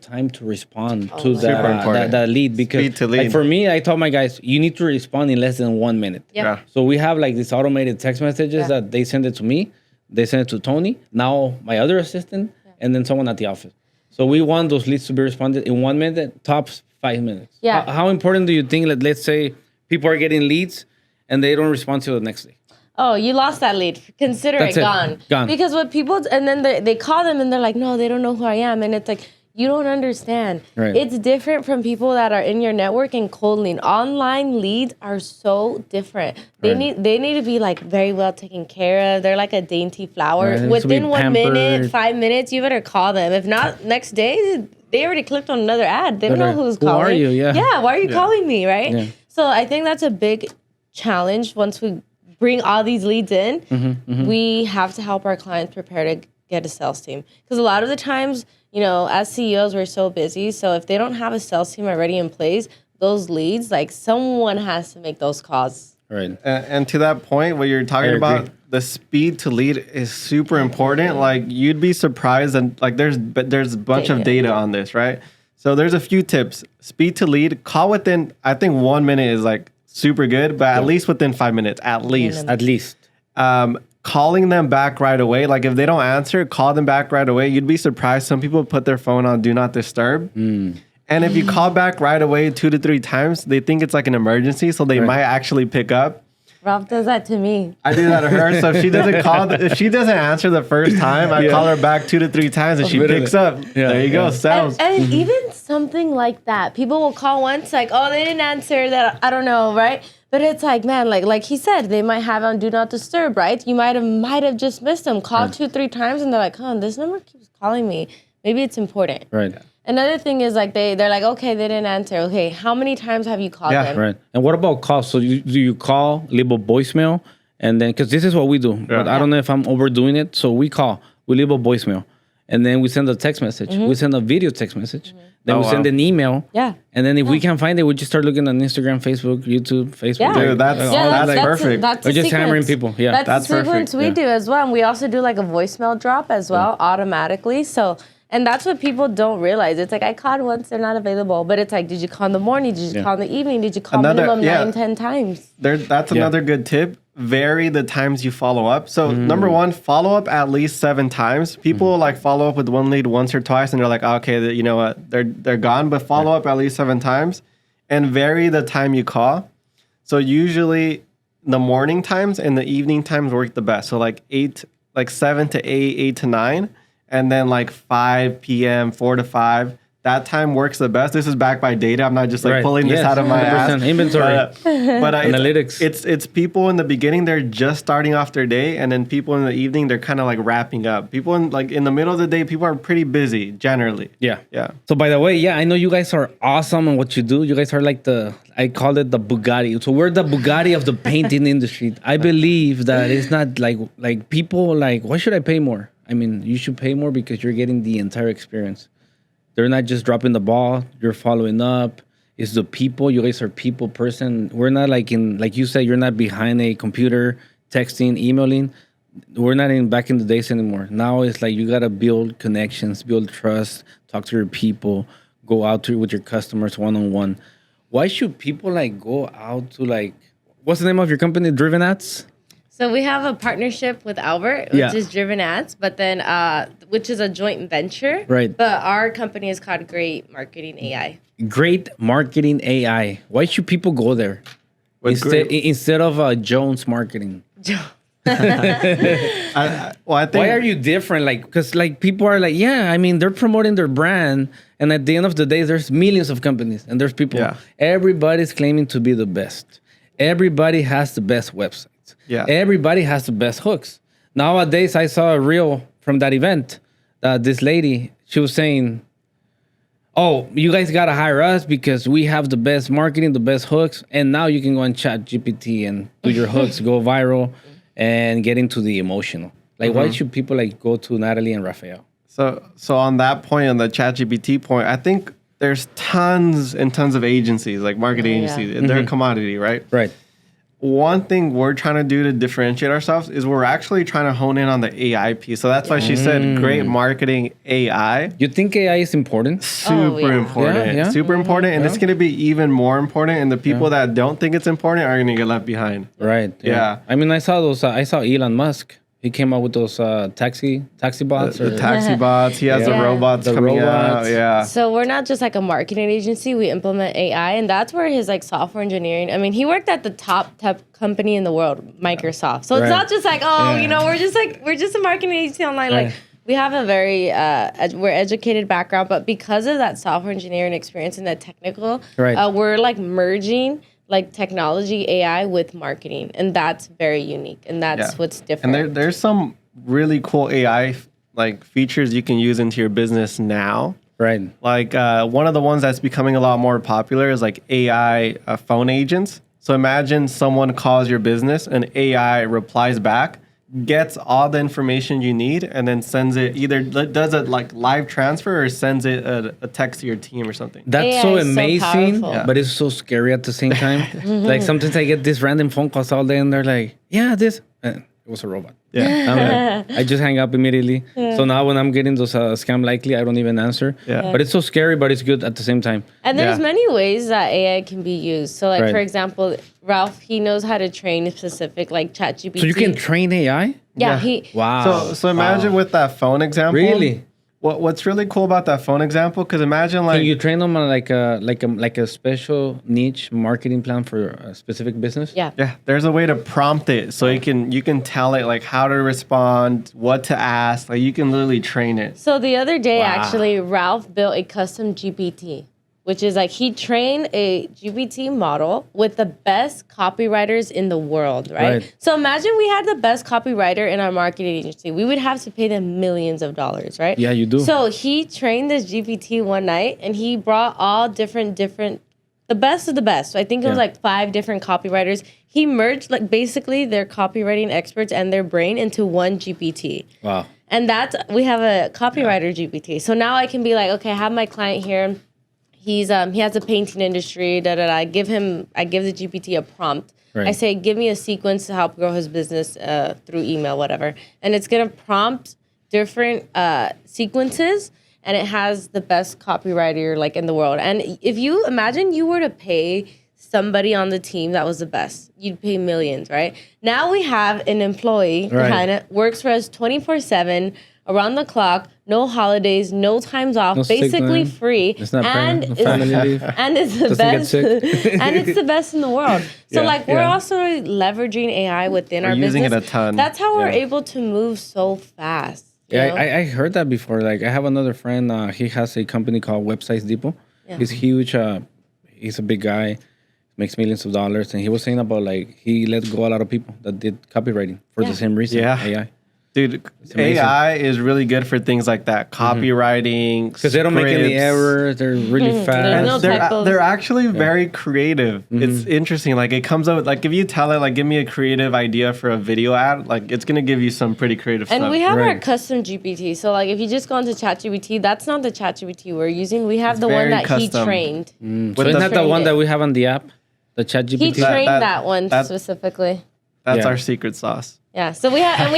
time to respond to that lead? Because like for me, I told my guys, you need to respond in less than 1 minute. So we have like these automated text messages that they send it to me, they send it to Tony, now my other assistant, and then someone at the office. So we want those leads to be responded in 1 minute, tops 5 minutes. How important do you think that, let's say people are getting leads and they don't respond till the next day?
Oh, you lost that lead. Consider it gone. Because what people, and then they call them and they're like, no, they don't know who I am. And it's like, you don't understand. It's different from people that are in your network and cold lead. Online leads are so different. They need to be like very well taken care of. They're like a dainty flower. Within 1 minute, 5 minutes, you better call them. If not, next day, they already clicked on another ad. They don't know who's calling.
Who are you? Yeah,
why are you calling me, right? So I think that's a big challenge once we bring all these leads in. We have to help our clients prepare to get a sales team. Because a lot of the times, as CEOs, we're so busy. So if they don't have a sales team already in place, those leads, like someone has to make those calls.
Right. And to that point, what you're talking about, the speed to lead is super important. Like, you'd be surprised, and like there's a bunch of data on this, right? So there's a few tips. Speed to lead, call within, I think 1 minute is like super good, but at least within 5 minutes, at least. Calling them back right away. Like, if they don't answer, call them back right away. You'd be surprised. Some people put their phone on do not disturb. And if you call back right away 2 to 3 times, they think it's like an emergency, so they might actually pick up.
Ralph does that to me.
I do that to her. So if she doesn't if she doesn't answer the first time, I call her back 2 to 3 times and she picks up.
Yeah,
there you go. Sounds.
And even something like that, people will call once like, oh, they didn't answer that. I don't know, right? But it's like, man, like he said, they might have on do not disturb, right? You might have just missed them. Call 2-3 times and they're like, huh, this number keeps calling me. Maybe it's important.
Right.
Another thing is like they're like, okay, they didn't answer. Okay, how many times have you called them?
Right. And what about calls? So do you call, leave a voicemail, and then because this is what we do. Yeah. But I don't know if I'm overdoing it. So we call, we leave a voicemail, and then we send a text message. Mm-hmm. We send a video text message. Mm-hmm. Then we send an email. Yeah. And then if we can't find it, we just start looking on Instagram, Facebook, YouTube, Facebook.
Yeah. Dude, that's perfect.
That's
We're just hammering people. Yeah.
That's the sequence we do as well. And we also do like a voicemail drop as well automatically. So. And that's what people don't realize. It's like, I called once, they're not available. But it's like, did you call in the morning? Did you call in the evening? Did you call minimum 9-10 times?
That's another good tip. Vary the times you follow up. So number one, follow up at least 7 times. People like follow up with one lead once or twice and they're like, okay, you know what, they're gone. But follow up at least 7 times and vary the time you call. So usually the morning times and the evening times work the best. So like 7 to 8, 8 to 9. And then like 5 p.m., 4 to 5, that time works the best. This is backed by data. I'm not just like pulling this out of my ass.
Inventory.
But
analytics.
It's people in the beginning, they're just starting off their day. And then people in the evening, they're kind of like wrapping up. People in the middle of the day, people are pretty busy generally.
Yeah. So by the way, I know you guys are awesome in what you do. You guys are like I call it the Bugatti. So we're the Bugatti of the painting industry. I believe that it's not like people like, why should I pay more? I mean, you should pay more because you're getting the entire experience. They're not just dropping the ball. You're following up. It's the people. You guys are people person. We're not like you said, you're not behind a computer, texting, emailing. We're not back in the days anymore. Now it's like you got to build connections, build trust, talk to your people, go out with your customers one-on-one. Why should people go out to what's the name of your company? Driven Ads?
So we have a partnership with Albert, which is Driven Ads, but then which is a joint venture.
Right.
But our company is called Great Marketing AI.
Great Marketing AI. Why should people go there instead of Jones Marketing?
I think,
why are you different? Because people are I mean, they're promoting their brand, and at the end of the day, there's millions of companies, and there's people. Yeah. Everybody's claiming to be the best. Everybody has the best website. Yeah. Everybody has the best hooks. Nowadays, I saw a reel from that event. This lady, she was saying, oh, you guys got to hire us because we have the best marketing, the best hooks. And now you can go on Chat GPT and do your hooks, go viral, and get into the emotional. Why should people go to Natalie and Rafael?
So on that point, on the Chat GPT point, I think there's tons and tons of agencies, like marketing agencies. They're a commodity, right?
Right.
One thing we're trying to do to differentiate ourselves is we're actually trying to hone in on the AI piece. So that's why she said great marketing AI.
You think AI is important?
Super important. Yeah. Super important. And it's going to be even more important. And the people that don't think it's important are going to get left behind.
Right. Yeah. I mean, I saw Elon Musk. He came out with those taxi bots.
The taxi bots. He has the robots coming out. Yeah.
So we're not just a marketing agency. We implement AI, and that's where his software engineering. I mean, he worked at the top company in the world, Microsoft. So it's not just we're just a marketing agency online. We have a very we're educated background, but because of that software engineering experience and that technical, we're merging technology, AI with marketing. And that's very unique. And that's what's different.
And there's some really cool AI features you can use into your business now.
Right.
One of the ones that's becoming a lot more popular is AI phone agents. So imagine someone calls your business and AI replies back, gets all the information you need, and then sends it, either does it live transfer or sends it a text to your team or something.
That's AI so amazing, but it's so scary at the same time. Sometimes I get these random phone calls all day and they're like, it was a robot. Yeah. I just hang up immediately. Yeah. So now when I'm getting those scam likely, I don't even answer. Yeah. But it's so scary, but it's good at the same time.
And there's many ways that AI can be used. So for example, Ralph, he knows how to train specific ChatGPT.
So you can train AI?
Yeah.
Wow.
So imagine with that phone example.
Really?
What's really cool about that phone example? Because imagine like
Can you train them on like a special niche marketing plan for a specific business?
Yeah.
yeah, there's a way to prompt it so you can tell it like how to respond, what to ask. Like you can literally train it.
So the other day,
Wow.
actually, Ralph built a custom GPT, which is like he trained a GPT model with the best copywriters in the world, right? So imagine we had the best copywriter in our marketing agency. We would have to pay them millions of dollars, right?
Yeah, you do.
So he trained this GPT one night and he brought all different, the best of the best. So I think it was like 5 different copywriters. He merged like basically their copywriting experts and their brain into one GPT.
Wow.
And we have a copywriter GPT. So now I can be like, okay, I have my client here. He has a painting industry. I give the GPT a prompt.
Right.
I say, give me a sequence to help grow his business through email, whatever. And it's gonna prompt different sequences, and it has the best copywriter like in the world. And if you imagine you were to pay somebody on the team that was the best, you'd pay millions, right? Now we have an employee
Right.
behind it, works for us 24/7, around the clock, no holidays, no times off,
No sick
basically
time.
free,
It's not
and
pregnant, no family leave.
and it's the
Doesn't get
best,
sick.
and it's the best in the world. So
Yeah.
like we're
Yeah.
also leveraging AI within
We're
our
using
business.
it a ton.
That's how we're
Yeah.
able to move so fast. you
Yeah,
know?
I heard that before. Like, I have another friend. He has a company called Websites Depot.
Yeah.
He's huge. He's a big guy, makes millions of dollars, and he was saying about like he let go a lot of people that did copywriting for
Yeah.
the same reason.
Yeah.
AI,
Dude,
amazing.
AI is really good for things like that. Copywriting.
because they don't make any
scripts.
errors. They're really
There's
fast.
no
they're,
typos.
they're actually very creative. It's interesting. Like it comes up with, like if you tell it like give me a creative idea for a video ad, like it's gonna give you some pretty creative
And
stuff.
we have our
Right.
custom GPT. So like if you just go into ChatGPT, that's not the ChatGPT we're using. We have the one
very
that he
custom.
trained.
So
With
isn't
the-
that the one
Trained
that
it.
we have on the app, the ChatGPT?
He trained
that-
that one
that-
specifically.
That's
Yeah.
our secret sauce.
Yeah. So we have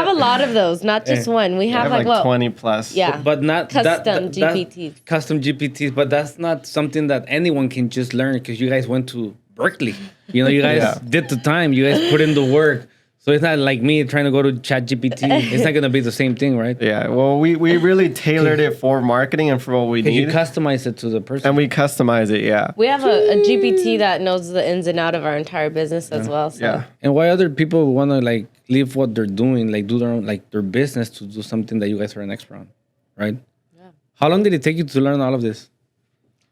a lot of those, not just one. We
We
have
have
like
like
what?
20 plus.
Yeah.
But not
Custom GPTs.
Custom GPTs, but that's not something that anyone can just learn because you guys went to Berkeley. You know, you guys
Yeah.
did the time. You guys put in the work. So it's not like me trying to go to ChatGPT. It's not gonna be the same thing, right?
Yeah. Well, we really tailored it for marketing and for what we
Because you
need.
customize it to the person.
And we customize it. Yeah.
We have a GPT that knows the ins and out of our entire business as well. So.
Yeah.
And why other people want to like leave what they're doing, like do their own, like their business to do something that you guys are an expert on, right?
Yeah.
How long did it take you to learn all of this?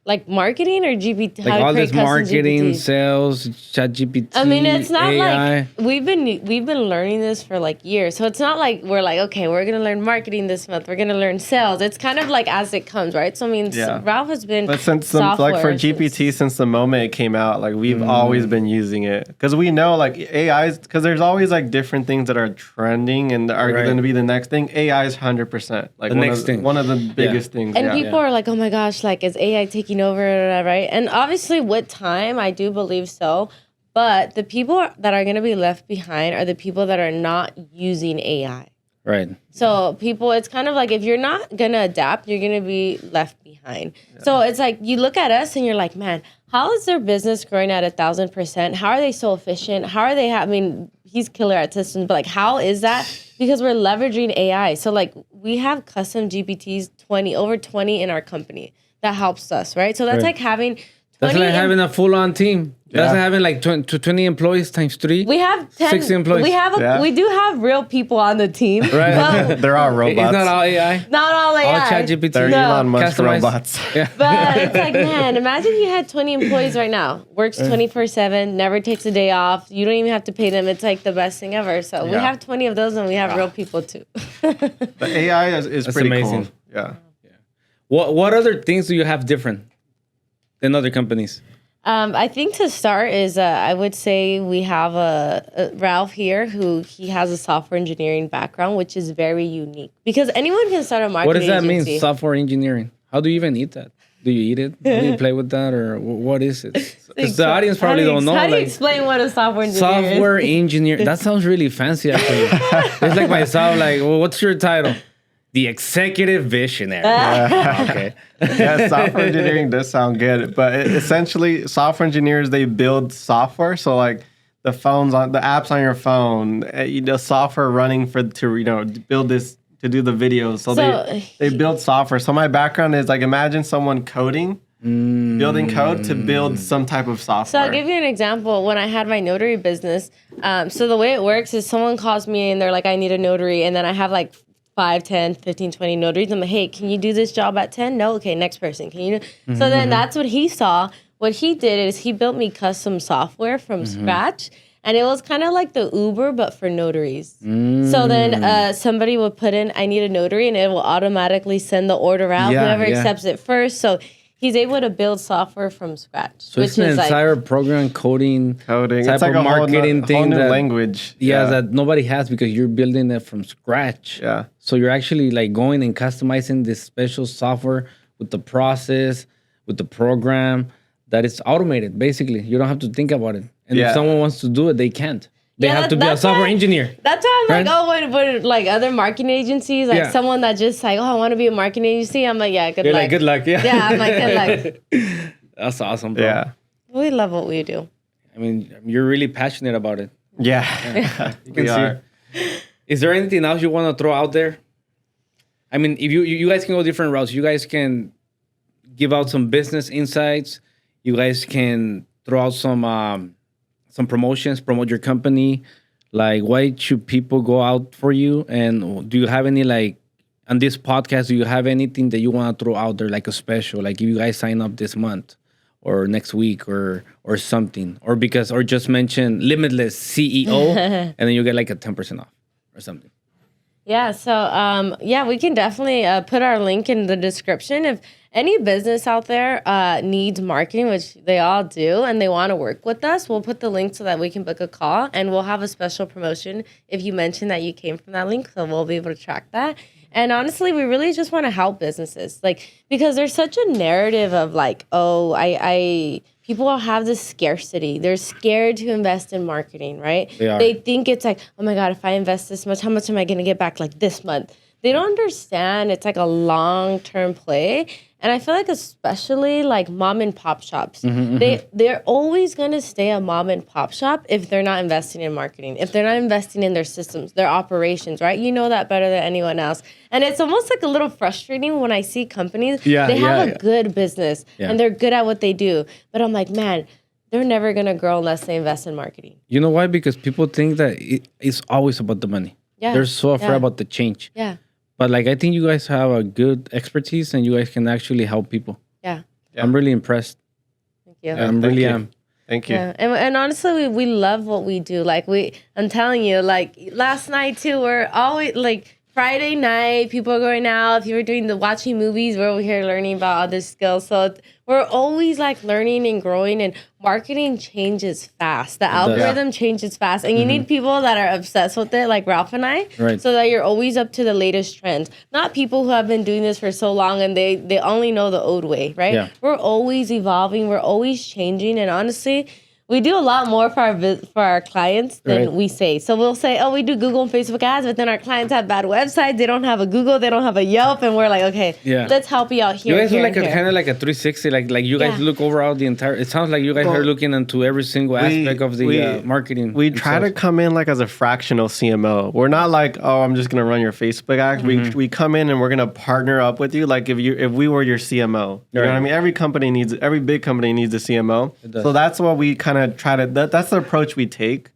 Like marketing or GPT?
Like
how to
all
create
this
custom
marketing,
GPTs?
sales, ChatGPT.
I mean, it's not
AI.
like we've been learning this for like years. So it's not like we're like, okay, we're gonna learn marketing this month. We're gonna learn sales. It's kind of like as it comes, right? So I mean,
Yeah.
Ralph has been
But since the,
software
like for
since-
GPT, since the moment it came out, like we've always been using it because we know like AI's because there's always like different things that are trending and are
Right.
going to be the next thing. AI is 100% like
The
one
next
of,
thing.
one of the biggest things.
And
yeah.
people are like, oh my gosh, like, is AI taking over, right? And obviously, with time, I do believe so. But the people that are going to be left behind are the people that are not using AI.
Right.
So people, it's kind of like if you're not going to adapt, you're going to be left behind. So it's like you look at us and you're like, man, how is their business growing at 1,000%? How are they so efficient? How are they? I mean, he's killer at systems, but like, how is that? Because we're leveraging AI. So like, we have custom GPTs, over 20 in our company that helps us, right? So that's
Right.
like having 20.
That's like having a full-on team. That's
Yeah.
like having like 20 employees times 3.
we have 10,
60 employees.
We do have real people on the team,
Right.
but
They're all robots.
It's not all AI.
not all AI.
All ChatGPT.
They're
No.
Elon Musk
Customized.
robots.
Yeah.
But it's like, man, imagine you had 20 employees right now, works 24/7, never takes a day off. You don't even have to pay them. It's like the best thing ever. So we
Yeah.
have 20 of those, and we have real people too.
The AI is
That's
pretty
amazing.
cool. Yeah.
What other things do you have different than other companies?
I think to start is I would say we have a Ralph here who he has a software engineering background, which is very unique because anyone can start a marketing
What does that
agency.
mean? Software engineering. How do you even eat that? Do you eat it? Do you play with that, or what is it? Because the audience probably don't know.
How do you
Like
explain what a software engineer is?
software engineer. That sounds really fancy. Actually, it's like myself. Like, well, what's your title? The executive visionary. Okay.
Yeah, software engineering does sound good, but essentially, software engineers they build software. So like the apps on your phone, the software running to build this to do the videos. So they build software. So my background is like, imagine someone coding, building code to build some type of software.
So I'll give you an example. When I had my notary business, so the way it works is someone calls me and they're like, I need a notary. And then I have like 5, 10, 15, 20 notaries. I'm like, hey, can you do this job at 10? No? Okay, next person. Can you do? So then that's what he saw. What he did is he built me custom software from scratch. And it was kind of like the Uber, but for notaries. So then somebody would put in, I need a notary, and it will automatically send the order out. Whoever accepts it first. So he's able to build software from scratch.
So it's an entire program coding. Type
it's like
of
a
marketing thing
whole new
that,
language.
that nobody has because you're building it from scratch.
Yeah.
So you're actually like going and customizing this special software with the process, with the program that is automated. Basically, you don't have to think about it. And if someone wants to do it, they can't. They have to be a software engineer.
That's why I'm like, when like other marketing agencies, like someone that just like, I want to be a marketing agency. I'm like, good luck.
Like, good luck. Yeah.
Yeah, I'm like, good luck.
That's awesome, bro.
Yeah.
We love what we do.
I mean, you're really passionate about it.
Yeah.
You can see. Is there anything else you want to throw out there? I mean, if you guys can go different routes. You guys can give out some business insights. You guys can throw out some promotions, promote your company. Like, why should people go out for you? And do you have any, like, on this podcast, do you have anything that you want to throw out there, like a special? Like, if you guys sign up this month or next week or something. Or just mention Limitless CEO and then you get like a 10% off or something.
Yeah, so we can definitely put our link in the description. If any business out there needs marketing, which they all do, and they want to work with us, we'll put the link so that we can book a call, and we'll have a special promotion if you mention that you came from that link, so we'll be able to track that. And honestly, we really just want to help businesses, like, because there's such a narrative of like, people have this scarcity. They're scared to invest in marketing, right? They think it's like, oh my God, if I invest this much, how much am I going to get back like this month? They don't understand it's like a long-term play. And I feel like especially like mom and pop shops, they're always going to stay a mom and pop shop if they're not investing in marketing, if they're not investing in their systems, their operations, right? You know that better than anyone else. And it's almost like a little frustrating when I see companies, they have a good business and they're good at what they do. But I'm like, man, they're never going to grow unless they invest in marketing.
You know why? Because people think that it's always about the money. Yeah. They're so afraid about the change.
Yeah.
But like, I think you guys have a good expertise and you guys can actually help people.
Yeah.
I'm really impressed.
Thank you.
I really am.
Thank you.
Yeah. And honestly, we love what we do. Like I'm telling you, like last night too, we're always like Friday night, people are going out. If you were doing watching movies, we're over here learning about other skills. So we're always like learning and growing, and marketing changes fast. The algorithm changes fast, and you need people that are obsessed with it, like Ralph and I, so that you're always up to the latest trends. Not people who have been doing this for so long and they only know the old way, right? Yeah. We're always evolving. We're always changing, and honestly, we do a lot more for our clients than we say. So we'll say, oh, we do Google and Facebook ads, but then our clients have bad websites. They don't have a Google. They don't have a Yelp. And we're like, okay, let's help you out here.
You guys do like kind of like a 360. Like you guys look over all the entire. It sounds like you guys are looking into every single aspect of the marketing.
We try to come in like as a fractional CMO. We're not like, oh, I'm just gonna run your Facebook ads. We come in and we're gonna partner up with you. Like if we were your CMO, you know what I mean? Every big company needs a CMO. So that's what we kind of try to. That's the approach we take.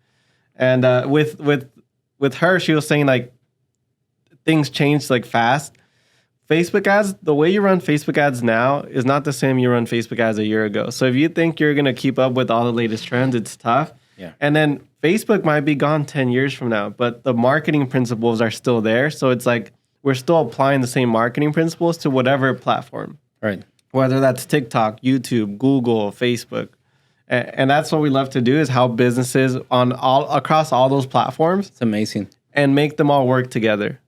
And with her, she was saying like things change like fast. Facebook ads, the way you run Facebook ads now is not the same you run Facebook ads a year ago. So if you think you're gonna keep up with all the latest trends, it's tough. Yeah. And then Facebook might be gone 10 years from now, but the marketing principles are still there. So it's like we're still applying the same marketing principles to whatever platform.
Right.
Whether that's TikTok, YouTube, Google, Facebook. And that's what we love to do, is help businesses across all those platforms.
It's amazing.
And make them all work together.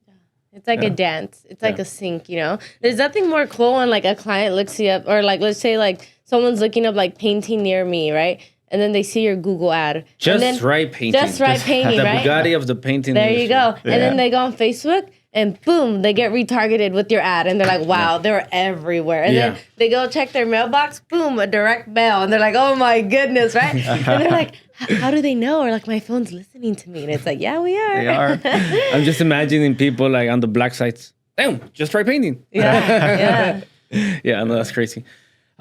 It's like a dance. It's like a sync, you know? There's nothing more cool when like a client looks you up, or like let's say like someone's looking up like painting near me, right? And then they see your Google ad.
Just right painting.
Just right painting, right?
The Bugatti of the painting
There
industry.
you go. Yeah. And then they go on Facebook and boom, they get retargeted with your ad. And they're like, wow, they're everywhere. And then they go check their mailbox, boom, a direct mail. And they're like, oh my goodness, right? And they're like, how do they know? Or like, my phone's listening to me. And it's like, yeah, we are.
They are.
I'm just imagining people like on the black sites. Damn, just try painting.
Yeah.
Yeah, no, that's crazy.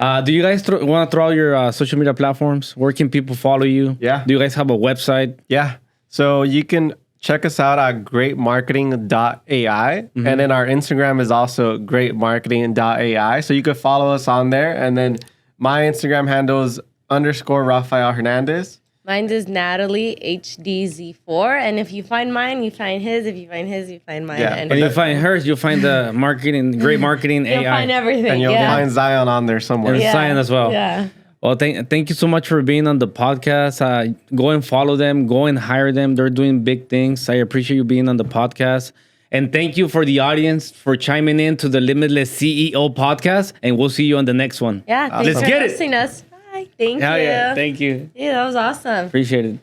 Do you guys want to throw out your social media platforms? Where can people follow you?
Yeah.
Do you guys have a website?
Yeah. So you can check us out at greatmarketing.ai. And then our Instagram is also greatmarketing.ai. So you could follow us on there. And then my Instagram handle is _Rafael Hernandez.
Mine is Natalie HDZ4. And if you find mine, you find his. If you find his, you find mine.
Yeah.
And
And you find hers, you'll find the great marketing
you'll
AI.
find everything.
And you'll find Zion on there somewhere.
And Zion as well.
Yeah.
Well, thank you so much for being on the podcast. Go and follow them. Go and hire them. They're doing big things. I appreciate you being on the podcast. And thank you for the audience for chiming in to the Limitless CEO podcast. And we'll see you on the next one.
Yeah. Thanks
Let's
for
get it.
hosting us. Bye. Thank
Hell
you.
yeah. Thank you.
Yeah, that was awesome.
Appreciate it.